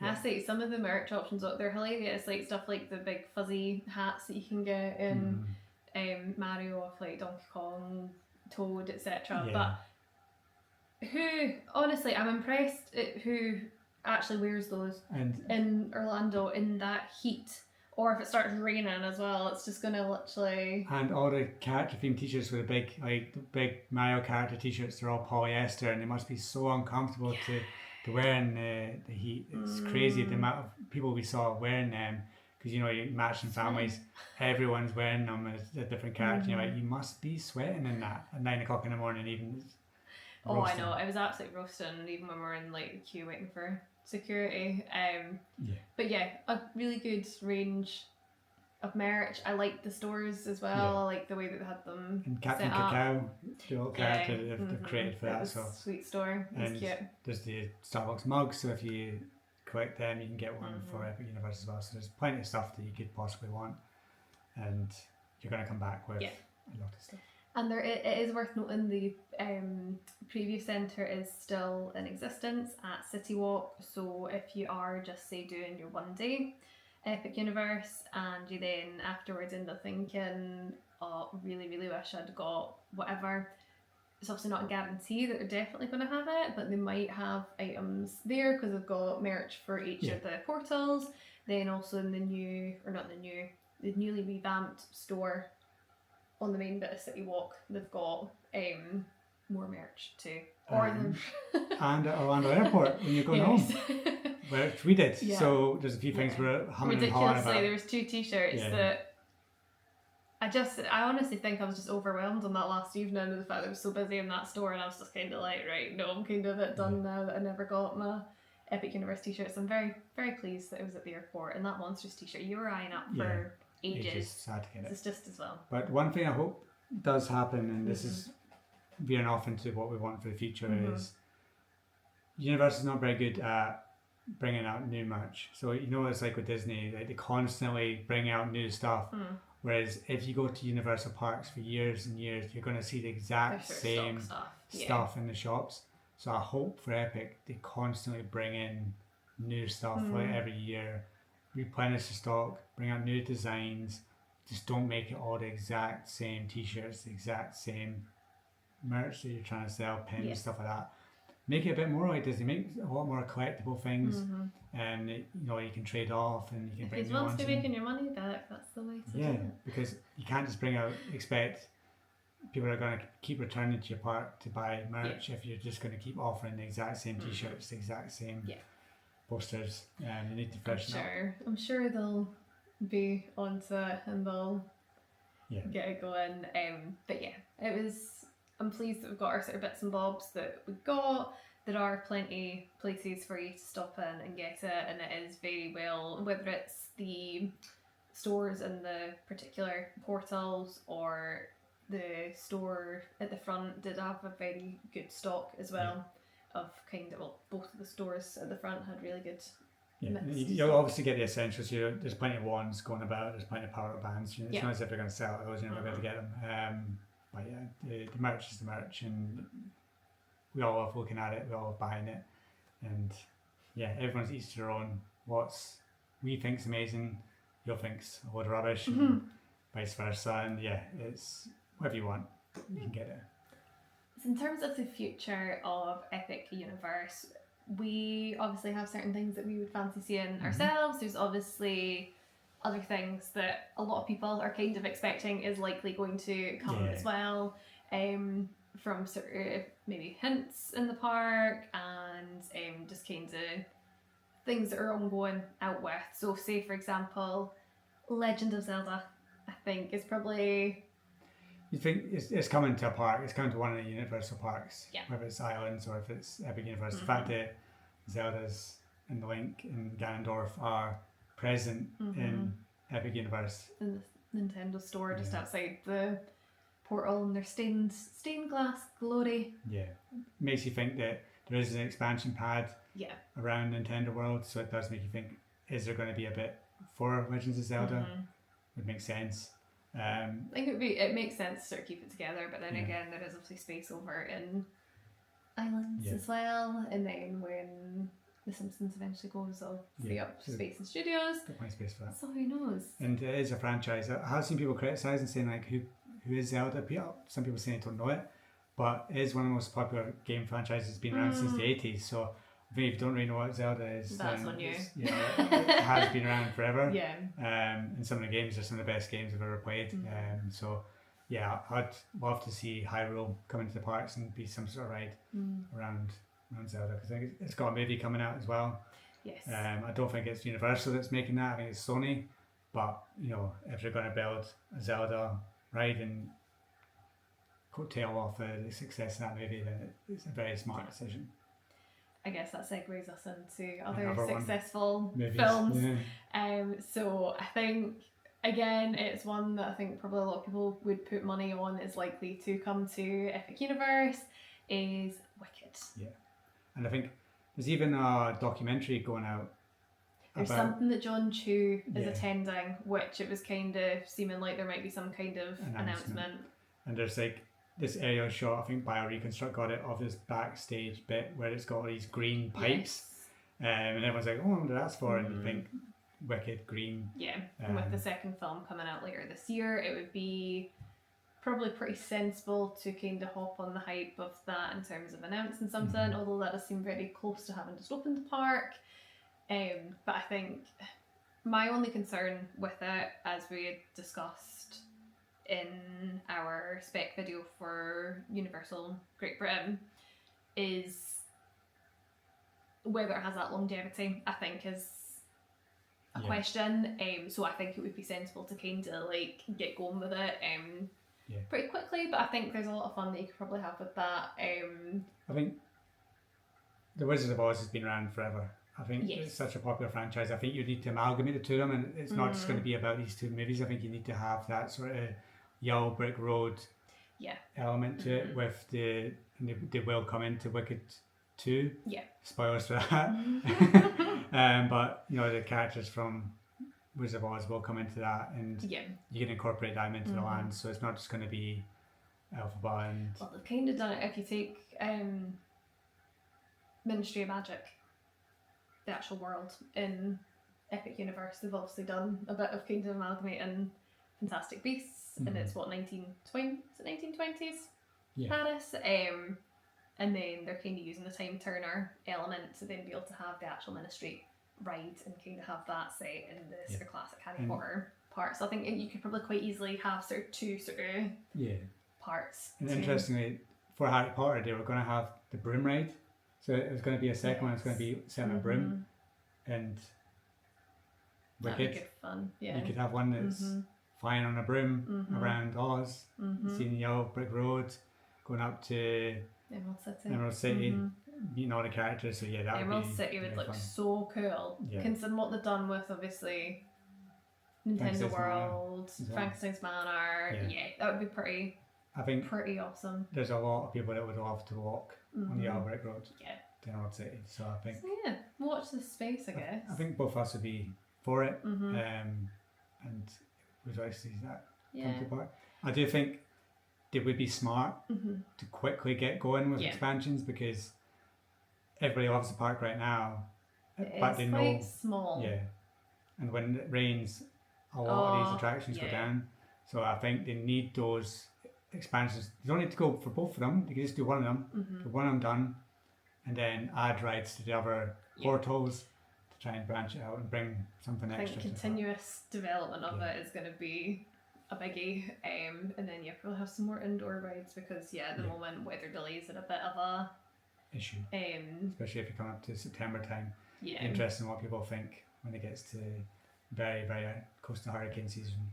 I say some of the merch options, they're hilarious. Like stuff like the big fuzzy hats that you can get in Mario of like Donkey Kong, Toad, etc. But who, honestly, I'm impressed at who actually wears those in Orlando in that heat. Or if it starts raining as well, it's just gonna literally. And all the character themed t-shirts with the big Mario character t-shirts, they're all polyester and they must be so uncomfortable to wear in the heat. It's crazy the amount of people we saw wearing them, because you know, you matching families, everyone's wearing them as a different character. You're like, you must be sweating in that at 9 o'clock in the morning even. Roasting. I know, it was absolutely roasting even when we were in like the queue waiting for security. But yeah, a really good range of merch. I like the stores as well. I like the way that they had them. And Captain Cacao, the old character they've created for that. So sweet store. It's cute. There's the Starbucks mugs, so if you collect them, you can get one for Epic Universe as well. So there's plenty of stuff that you could possibly want, and you're going to come back with a lot of stuff. And it is worth noting the preview centre is still in existence at City Walk. So if you are just say doing your one day Epic Universe and you then afterwards end up thinking, oh, really, really wish I'd got whatever, it's obviously not a guarantee that they're definitely going to have it, but they might have items there because they've got merch for each of the portals. Then also in the newly revamped store on the main bit of City Walk, they've got more merch too. And at Orlando Airport when you're going home, which we did. So there's a few things we're humming and hawing about. There was 2 t-shirts that I honestly think I was just overwhelmed on that last evening with the fact that I was so busy in that store, and I was just kind of like, right, no, I'm kind of a bit done now that I never got my Epic Universe t-shirts. I'm very, very pleased that it was at the airport, and that Monsters t-shirt you were eyeing up for ages. Sad to get it. It's just as well. But one thing I hope does happen, and this is veering off into what we want for the future, is Universe is not very good at bringing out new merch. So you know, it's like with Disney, like they constantly bring out new stuff. Whereas if you go to Universal parks for years and years, you're going to see the exact same stuff in the shops. So I hope for Epic they constantly bring in new stuff like every year, replenish the stock, bring out new designs. Just don't make it all the exact same t-shirts, the exact same merch that you're trying to sell, pins, stuff like that. Make it a bit more like Disney. Make a lot more collectible things, and you know, you can trade off and you can bring new ones. If you want to be making your money back, that's the way to do it. Because you can't just expect people are going to keep returning to your park to buy merch if you're just going to keep offering the exact same t-shirts, the exact same posters. You need to freshen up. I'm sure they'll be onto it and they'll get it going. But yeah, I'm pleased that we've got our sort of bits and bobs that we got. There are plenty places for you to stop in and get it, and it is very well, whether it's the stores in the particular portals or the store at the front did have a very good stock as well of both of the stores at the front had really good Yeah, mixed you'll stuff. obviously get the essentials. There's plenty of wands going about. There's plenty of power-up bands. It's Yeah. not as if they're going to sell those. You're never going to get them. But yeah, the merch is the merch, and we all love looking at it. We all love buying it, and yeah, everyone's each to their own. What's we think's amazing, you'll think's a load of rubbish, and vice versa. And yeah, it's whatever you want, you can get it. So in terms of the future of Epic Universe, we obviously have certain things that we would fancy seeing ourselves. There's obviously other things that a lot of people are kind of expecting is likely going to come as well. From sort of maybe hints in the park and just kind of things that are ongoing out with. So say for example, Legend of Zelda, I think is probably... You think it's coming to a park, it's coming to one of the Universal parks, Yeah. whether it's Islands or if it's Epic Universe. The fact that Zelda's and Link and Ganondorf are present in Epic Universe. In the Nintendo store just outside the portal in their stained glass glory. Yeah. Makes you think that there is an expansion pad around Nintendo World, so it does make you think, is there going to be a bit for Legends of Zelda? Would make sense. I think it makes sense to sort of keep it together, but then again there is obviously space over in Islands as well, and then when The Simpsons eventually goes, I'll free up space in studios. Got plenty of space for that. So who knows? And it is a franchise. I have seen people criticise and saying like, who is Zelda? Some people saying they don't know it, but it is one of the most popular game franchises. It's been around since the 80s, so I think if you don't really know what Zelda is, that's then on you. It has been around forever. Yeah. And some of the games are some of the best games I've ever played. So yeah, I'd love to see Hyrule come into the parks and be some sort of ride around Zelda, because I think it's got a movie coming out as well. Yes. I don't think it's Universal that's making that. I think it's Sony. But you know, if they're going to build a Zelda ride and coattail off the success of that movie, then it's a very smart decision. I guess that segues us into other Another successful Movies. films. So I think, again, it's one that I think probably a lot of people would put money on is likely to come to Epic Universe, is Wicked. Yeah. And I think there's even a documentary going out. There's something that John Chu is attending, which it was kind of seeming like there might be some kind of announcement. And there's like this aerial shot, I think BioReconstruct got it, of this backstage bit where it's got all these green pipes. And everyone's like, oh, I wonder what that's for. And you think, Wicked, green. Yeah, and with the second film coming out later this year, it would be probably pretty sensible to kind of hop on the hype of that in terms of announcing something, although that does seem very close to having just opened the park. But I think my only concern with it, as we had discussed in our spec video for Universal Great Britain, is whether it has that longevity, I think is a question. So I think it would be sensible to kind of like get going with it pretty quickly, but I think there's a lot of fun that you could probably have with that. I think The Wizard of Oz has been around forever. I think it's such a popular franchise. I think you need to amalgamate the two of them, and it's not just going to be about these two movies. I think you need to have that sort of Yellow Brick Road element to it. With they will come into Wicked 2. Yeah. Spoilers for that. But you know, the characters from Wizard of Oz will come into that, and you can incorporate them into the land. So it's not just going to be Elphaba and. Well, they've kind of done it. If you take Ministry of Magic, the actual world in Epic Universe, they've obviously done a bit of kind of amalgamating Fantastic Beasts, and it's what 1920s Paris, and then they're kind of using the time turner element to then be able to have the actual Ministry ride and kind of have that set in the sort of classic Harry Potter part. So I think you could probably quite easily have sort of two sort of parts. And interestingly, for Harry Potter, they were going to have the broom ride. So it was going to be a second one. It's going to be set on a broom, and Wicked. That'd be good fun. Yeah, you could have one that's flying on a broom around Oz, seeing the Yellow Brick Road, going up to Emerald City, meeting all the characters. So yeah, that Emerald City would look fun. So cool. Yeah. Considering what they've done with obviously Nintendo World, Frankenstein's Manor. Yeah, that would be pretty. I think pretty awesome. There's a lot of people that would love to walk on the Yellow Brick Road. Yeah, to an old city. So I think So yeah, watch this space, I guess. I think both of us would be for it, Mm-hmm. and we'd like to see that come Yeah. to the park. I do think they would be smart Mm-hmm. to quickly get going with Yeah. expansions because everybody loves the park right now, but they It's know, quite small. yeah, and when it rains, a lot of these attractions go yeah. down. So I think they need those expansions. You don't need to go for both of them. You can just do one of them, Mm-hmm. get one of them done, and then add rides to the other Yeah. portals to try and branch it out and bring something I extra. think to continuous development of Yeah. it is going to be a biggie. And then we'll have some more indoor rides because at the Yeah. moment weather delays are a bit of a issue, um especially if you come up to September time. yeah. Interesting what people think when it gets to very, very close to hurricane season.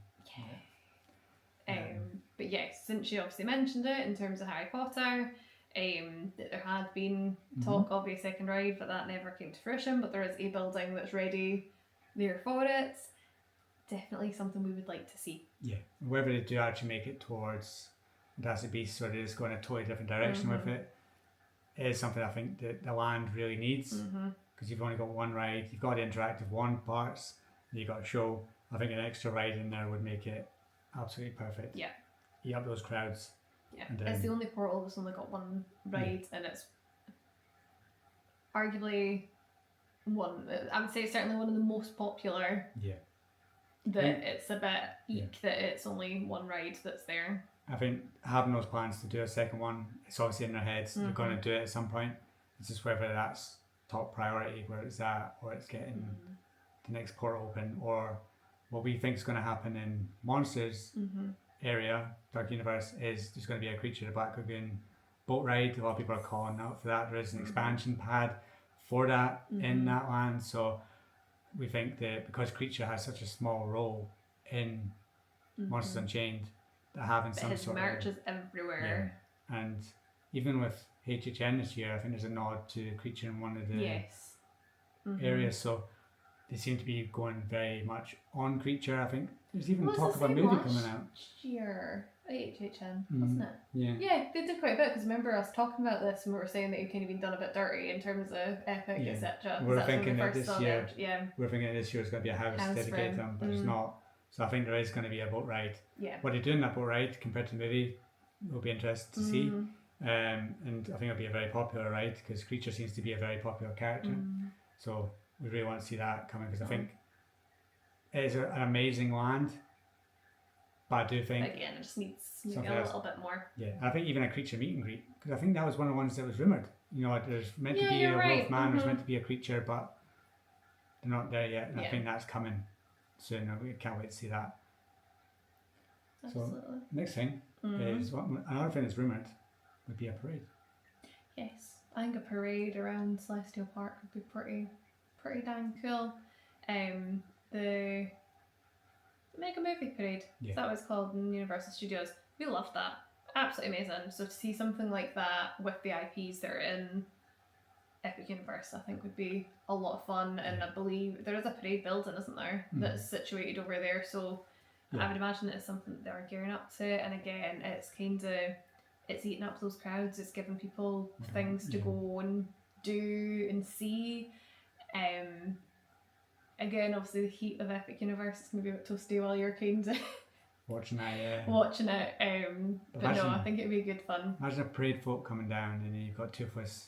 But yes, since you obviously mentioned it in terms of Harry Potter, that there had been talk of a second ride, but that never came to fruition. But there is a building that's ready there for it. Definitely something we would like to see. Yeah, whether they do actually make it towards Fantastic Beasts or they just go in a totally different direction with it, is something I think that the land really needs. Because you've only got one ride, you've got the interactive one parts, and you've got a show. I think an extra ride in there would make it absolutely perfect. Yeah. Eat up those crowds. Yeah, And, it's the only portal that's only got one ride, and it's arguably one. I would say it's certainly one of the most popular. Yeah. That it's a bit eek that it's only one ride that's there. I think having those plans to do a second one, it's obviously in their heads. They're going to do it at some point. It's just whether that's top priority where it's at, or it's getting the next portal open, or what we think is going to happen in Monsters area, Dark Universe, is there's going to be a Creature of the Black Lagoon boat ride. A lot of people are calling out for that. There is an expansion pad for that in that land. So we think that because Creature has such a small role in Monsters Unchained, that having But some his sort merch of is everywhere. and even with HHN this year, I think there's a nod to Creature in one of the areas. So they seem to be going very much on Creature. I think there's even talk of a movie coming out. Last year at HHN, wasn't it? Yeah. Yeah, they did quite a bit because remember us talking about this and we were saying that it kind of been done a bit dirty in terms of Epic, Yeah. etc. We're That's when thinking we that first this saw year, it. we're thinking this year is going to be a house dedicated to them, but it's not. So I think there is going to be a boat ride. Yeah. What they do in that boat ride compared to the movie will be interesting to see. And I think it'll be a very popular ride because Creature seems to be a very popular character. So we really want to see that coming because I think it is an amazing land. But I do think again, it just needs maybe something a else. little bit more. Yeah, I think even a Creature meet and greet because I think that was one of the ones that was rumoured. You know, there's meant to be a wolf man, there's meant to be a Creature, but they're not there yet. And I think that's coming soon. We can't wait to see that. Absolutely. So next thing is another thing that's rumoured would be a parade. Yes, I think a parade around Celestial Park would be pretty dang cool. The Mega Movie Parade, is that what it's called in Universal Studios? We loved that. Absolutely amazing. So to see something like that with the IPs that are in Epic Universe, I think would be a lot of fun. And I believe there is a parade building, isn't there, that's situated over there. So I would imagine it's something that they're gearing up to. And again, it's it's eating up those crowds. It's giving people things to go and do and see. Again, obviously the heat of Epic Universe is going to be a bit toasty while you're kind of watching it. But no, I think it'd be good fun. Imagine a parade float coming down and then you've got Toothless,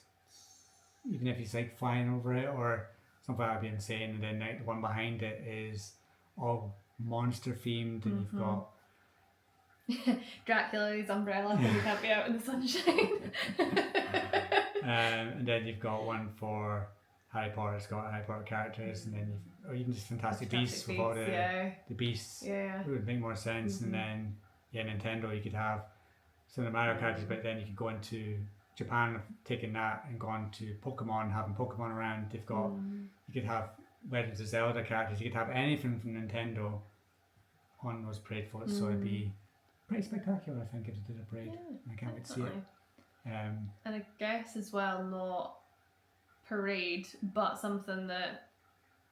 even if he's like flying over it or something like that would be insane. And then the one behind it is all monster themed, and you've got Dracula's umbrella because he can't be out in the sunshine. and then you've got one for Harry Potter. It's got Harry Potter characters, and then or even just Fantastic Beasts with all the beasts. Yeah, it would make more sense. And then Nintendo, you could have some of the Mario characters, but then you could go into Japan, taking that and gone to Pokemon, having Pokemon around. They've got you could have Legends of Zelda characters. You could have anything from Nintendo on those parade floats. So it'd be pretty spectacular, I think, if they did a parade. I can't wait to see it. And I guess as well, not parade, but something that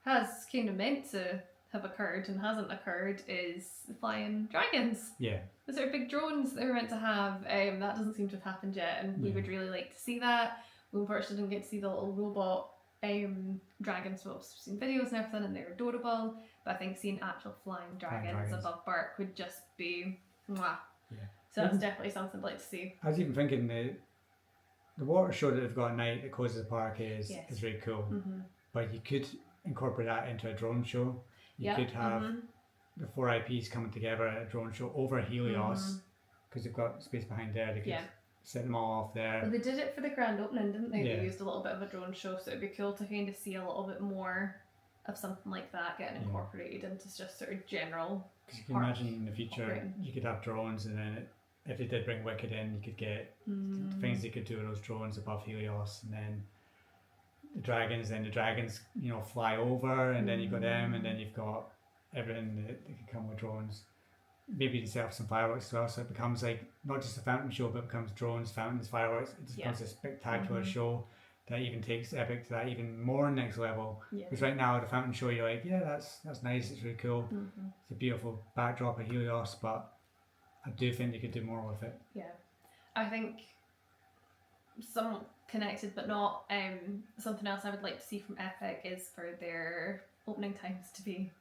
has kind of meant to have occurred and hasn't occurred is the flying dragons. Yeah. The sort of big drones that they're meant to have. That doesn't seem to have happened yet, and we would really like to see that. We unfortunately didn't get to see the little robot dragons. We've seen videos and everything, and they're adorable. But I think seeing actual flying dragons above Bark would just be mwah. Yeah. So that's definitely something I'd like to see. I was even thinking the water show that they've got at night that closes the park is really cool. But you could incorporate that into a drone show. You could have the 4 IPs coming together at a drone show over Helios, because they've got space behind there. They could set them all off there. Well, they did it for the grand opening, didn't they? They used a little bit of a drone show, so it'd be cool to kind of see a little bit more of something like that getting incorporated into just sort of general. Because you can imagine in the future you could have drones, and then if they did bring Wicked in, you could get the things they could do with those drones above Helios, and then the dragons, you know, fly over, and then you've got them, and then you've got everything that could come with drones. Maybe you can set up some fireworks as well, so it becomes like not just a fountain show, but it becomes drones, fountains, fireworks. It just becomes a spectacular show that even takes Epic to that even more next level. Because right now the fountain show, you're like, yeah, that's nice, it's really cool. It's a beautiful backdrop of Helios, but I do think they could do more with it. Yeah, I think somewhat connected but not. Something else I would like to see from Epic is for their opening times to be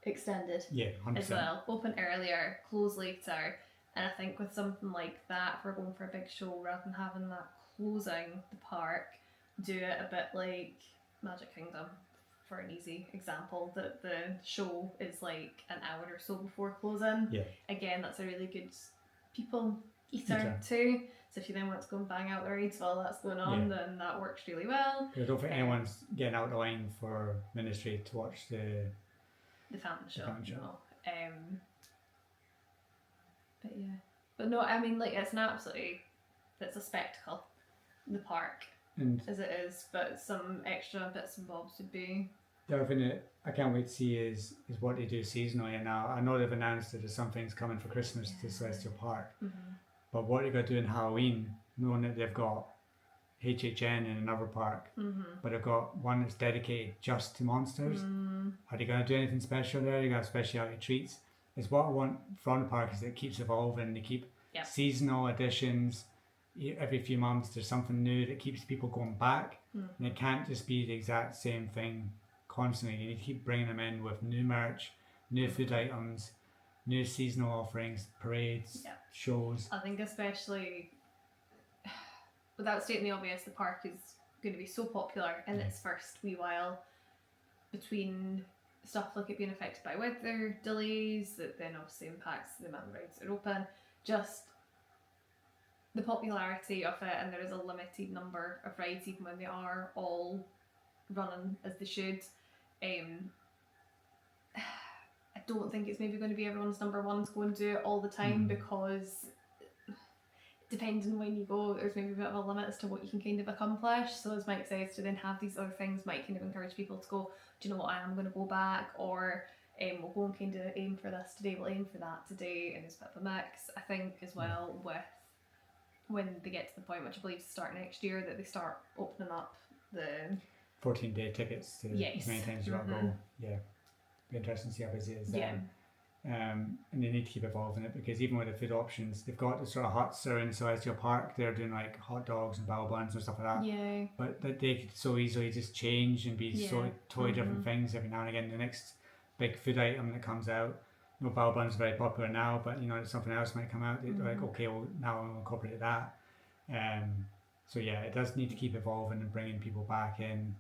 extended. Yeah, 100%. As well. Open earlier, close later. And I think with something like that, if we're going for a big show, rather than having that closing the park, do it a bit like Magic Kingdom, for an easy example, that the show is like an hour or so before closing. Yeah. Again, that's a really good people eater too. So if you then want to go and bang out the rides while that's going on, then that works really well. I don't think anyone's getting out the line for Ministry to watch the Fountain Show. No. But yeah. But no, I mean, like, it's a spectacle, the park, as it is, but some extra bits and bobs would be... The other thing that I can't wait to see is what they do seasonally. And now I know they've announced that there's some things coming for Christmas to Celestial Park, but what they're going to do in Halloween, knowing that they've got HHN in another park, but they've got one that's dedicated just to monsters. Are they going to do anything special there? Are they going to have specialty treats? Is what I want from the park is that it keeps evolving. They keep seasonal additions. Every few months there's something new that keeps people going back, and it can't just be the exact same thing constantly. You need to keep bringing them in with new merch, new food items, new seasonal offerings, parades, shows. I think especially, without stating the obvious, the park is going to be so popular in its first wee while, between stuff like it being affected by weather delays that then obviously impacts the amount of rides that are open, just the popularity of it, and there is a limited number of rides even when they are all running as they should. I don't think it's maybe going to be everyone's number one to go and do it all the time, because depending when you go, there's maybe a bit of a limit as to what you can kind of accomplish. So as Mike says, to then have these other things might kind of encourage people to go, do you know what, I am going to go back, or we'll go and kind of aim for this today, we'll aim for that today, and it's a bit of a mix. I think as well with when they get to the point, which I believe to start next year, that they start opening up the 14-day tickets to as many times as you want to go. Yeah, be interesting to see how busy it is then. And they need to keep evolving it, because even with the food options, they've got the sort of huts that are in Celestial Park. They're doing like hot dogs and bao buns and stuff like that. Yeah. But that they could so easily just change and be so totally different things every now and again. The next big food item that comes out, you know, bao buns are very popular now, but you know, something else might come out. They're like, okay, well now I'll incorporate that. So yeah, it does need to keep evolving and bringing people back in.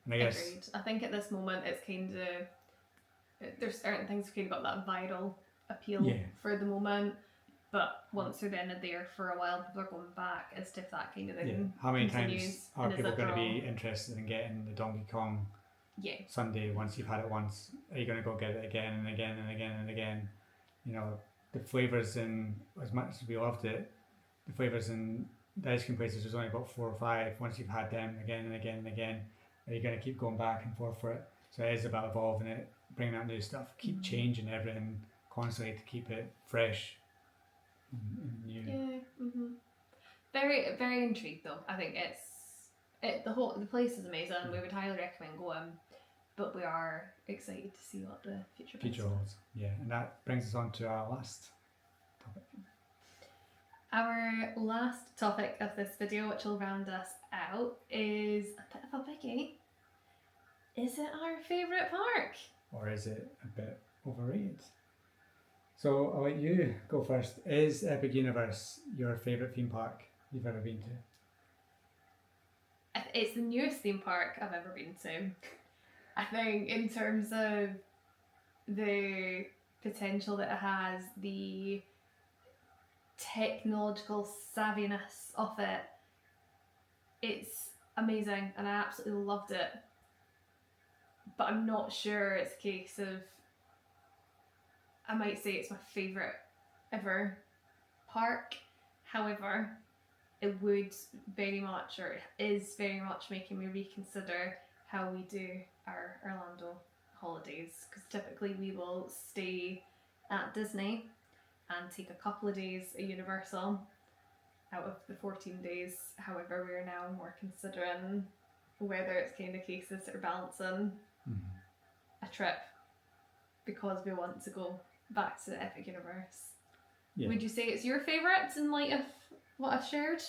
And I guess agreed. I think at this moment it's kind of, there's certain things that kind of got that viral appeal for the moment, but once they're then there for a while, people are going back as if that kind of thing how many continues. times are people going to be interested in getting the Donkey Kong Sundae once you've had it once? Are you going to go get it again and again and again and again? You know, the flavours, in as much as we loved it, the flavours in the ice cream places, there's only about 4 or 5. Once you've had them again and again and again, are you going to keep going back and forth for it? So it is about evolving it, bringing out new stuff, keep changing everything constantly to keep it fresh and new. Yeah. Very, very intrigued though. I think the place is amazing. We would highly recommend going, but we are excited to see what the future holds. Yeah, and that brings us on to our last topic. Our last topic of this video, which will round us out, is a bit of a biggie. Is it our favourite park? Or is it a bit overrated? So I'll let you go first. Is Epic Universe your favourite theme park you've ever been to? It's the newest theme park I've ever been to. I think in terms of the potential that it has, the technological savviness of it, it's amazing and I absolutely loved it. But I'm not sure it's a case of, I might say it's my favourite ever park. However, it would very much, or is very much making me reconsider how we do our Orlando holidays, because typically we will stay at Disney and take a couple of days at Universal out of the 14 days. However, we're now more considering whether it's kind of cases that are balancing a trip because we want to go back to the Epic Universe. Yeah. Would you say it's your favourite in light of what I've shared?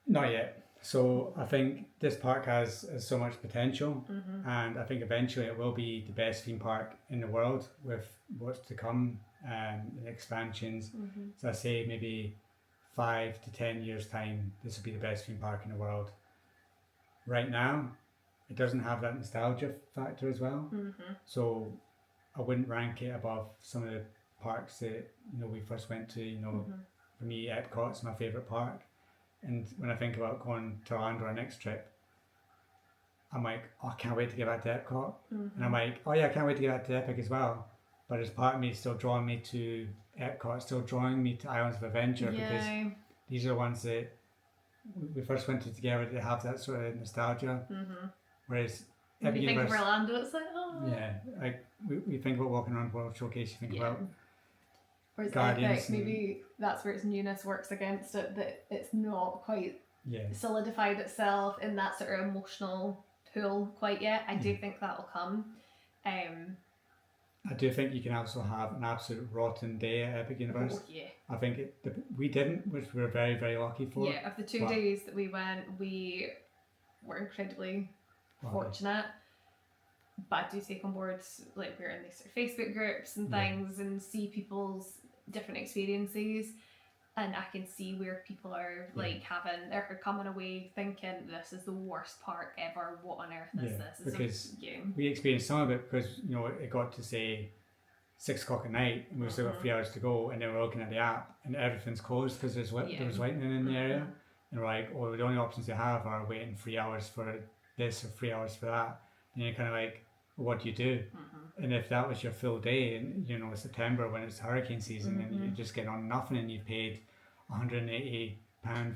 Not yet. So I think this park has so much potential, and I think eventually it will be the best theme park in the world with what's to come and expansions. So I say maybe 5 to 10 years time, this will be the best theme park in the world. Right now, it doesn't have that nostalgia factor as well. So I wouldn't rank it above some of the parks that we first went to. For me, Epcot's my favourite park. And when I think about going to Orlando our next trip, I'm like, oh, I can't wait to get back to Epcot. And I'm like, oh yeah, I can't wait to get back to Epic as well. But there's part of me still drawing me to Epcot, still drawing me to Islands of Adventure, because these are the ones that we first went to together that have that sort of nostalgia. Whereas when you think of Orlando, it's like, oh. Yeah, like we think about walking around World Showcase, you think about whereas Guardians Epic, maybe that's where its newness works against it, that it's not quite solidified itself in that sort of emotional pool quite yet. I do think that'll come. I do think you can also have an absolute rotten day at Epic Universe. Oh, yeah. I think we didn't, which we were very, very lucky for. Yeah, of the 2 days that we went, we were incredibly fortunate. But I do take on board, like, we're in these sort of Facebook groups and things and see people's different experiences, and I can see where people are like they're coming away thinking this is the worst park ever, what on earth is this? It's because we experienced some of it because it got to say 6 o'clock at night and we still got 3 hours to go, and then we're looking at the app and everything's closed because there was lightning in the area, and we're like, oh, the only options you have are waiting 3 hours for this or 3 hours for that, and you're kind of like, what do you do? And if that was your full day in September when it's hurricane season and you're just getting on nothing and you paid £180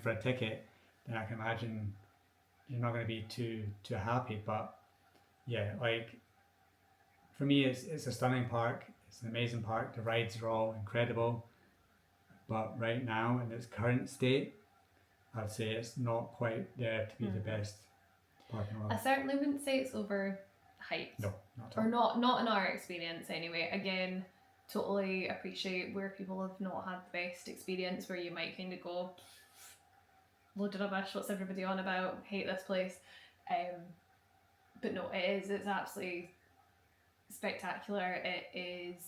for a ticket, then I can imagine you're not going to be too happy. But yeah, like for me, it's a stunning park. It's an amazing park. The rides are all incredible, but right now in its current state, I'd say it's not quite there to be the best park in the world. I certainly wouldn't say it's overhyped. No, not at all. Or not in our experience anyway. Again, totally appreciate where people have not had the best experience, where you might kind of go, load of rubbish, what's everybody on about, hate this place. But no, it's absolutely spectacular. It is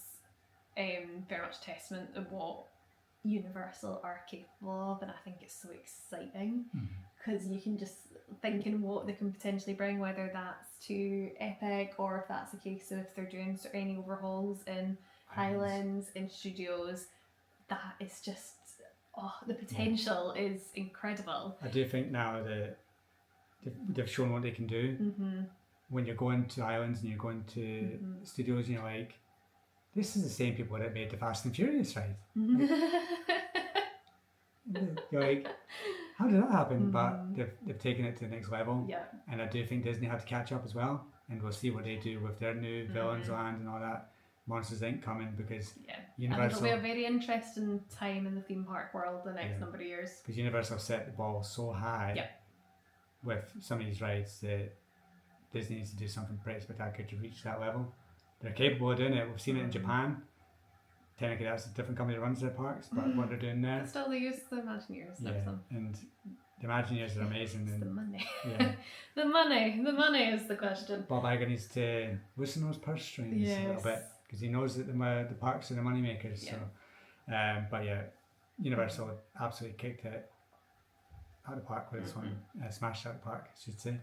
very much a testament of what Universal are capable of, and I think it's so exciting because you can just think in what they can potentially bring, whether that's to Epic or if that's a case of if they're doing any overhauls in Highlands, in studios. That is just, the potential is incredible. I do think now that they've shown what they can do. When you're going to Islands and you're going to studios, and you're like, this is the same people that made the Fast and Furious ride. You're like, how did that happen? But they've taken it to the next level. Yeah. And I do think Disney had to catch up as well. And we'll see what they do with their new Villains Land and all that. Monsters Inc. coming, because Universal... And it'll be a very interesting time in the theme park world the next number of years. Because Universal set the ball so high with some of these rides that Disney needs to do something pretty spectacular to reach that level. They're capable of doing it. We've seen it in Japan. technically that's a different company that runs their parks, but what they're doing there, But still, they use the Imagineers. yeah, That's them. and the Imagineers are amazing. It's the And money. yeah, The money is the question. Bob Iger needs to loosen those purse strings a little Yes. bit because he knows that the parks are the money makers. Yeah. So, but yeah, Universal absolutely kicked it out of the park with this one, smashed out of the park, I should say.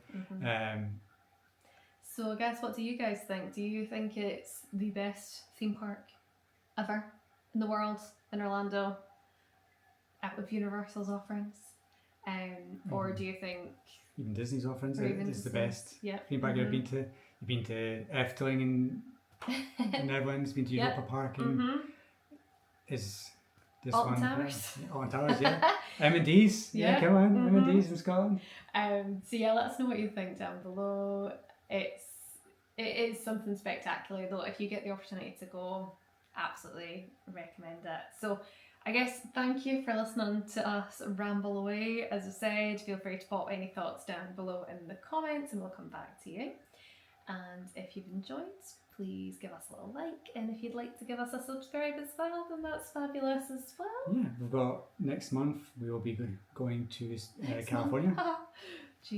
So I guess, what do you guys think? Do you think it's the best theme park ever in the world in Orlando out of Universal's offerings? Or do you think Even Disney's offerings Or even is the Disney. best Yeah. theme park you've been to. You've been to Efteling in Netherlands, been to Yeah. Europa Park in is this Alton one Towers. Alton Towers, yeah. M&D's, yeah, Yeah. come on, M&D's in Scotland. So yeah, let us know what you think down below. It is something spectacular though. If you get the opportunity to go, absolutely recommend it. So I guess thank you for listening to us ramble away. As I said, feel free to pop any thoughts down below in the comments and we'll come back to you. And if you've enjoyed, please give us a little like, and if you'd like to give us a subscribe as well, then that's fabulous as well. Yeah, we've got next month we will be going to California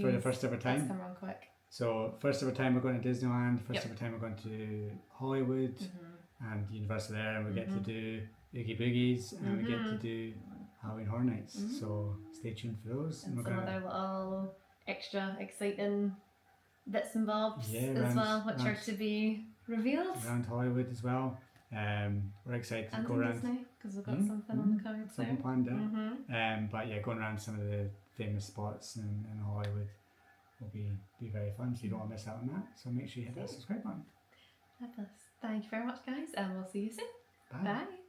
for the first ever That's time. come around quick. So first ever time we're going to Disneyland, first ever time we're going to Hollywood and Universal there, and we get to do Oogie Boogies and we get to do Halloween Horror Nights. So stay tuned for those. And we're some gonna other little extra exciting bits and bobs Yeah, as well, which are to be revealed. around Hollywood as well. We're excited to And go in around. Disney, because we've got something on the cards Something there. planned there. But yeah, going around some of the famous spots in Hollywood will be very fun, so you don't want to miss out on that. So make sure you hit that subscribe button. Fabulous. Thank you very much, guys, and we'll see you soon. Bye. Bye.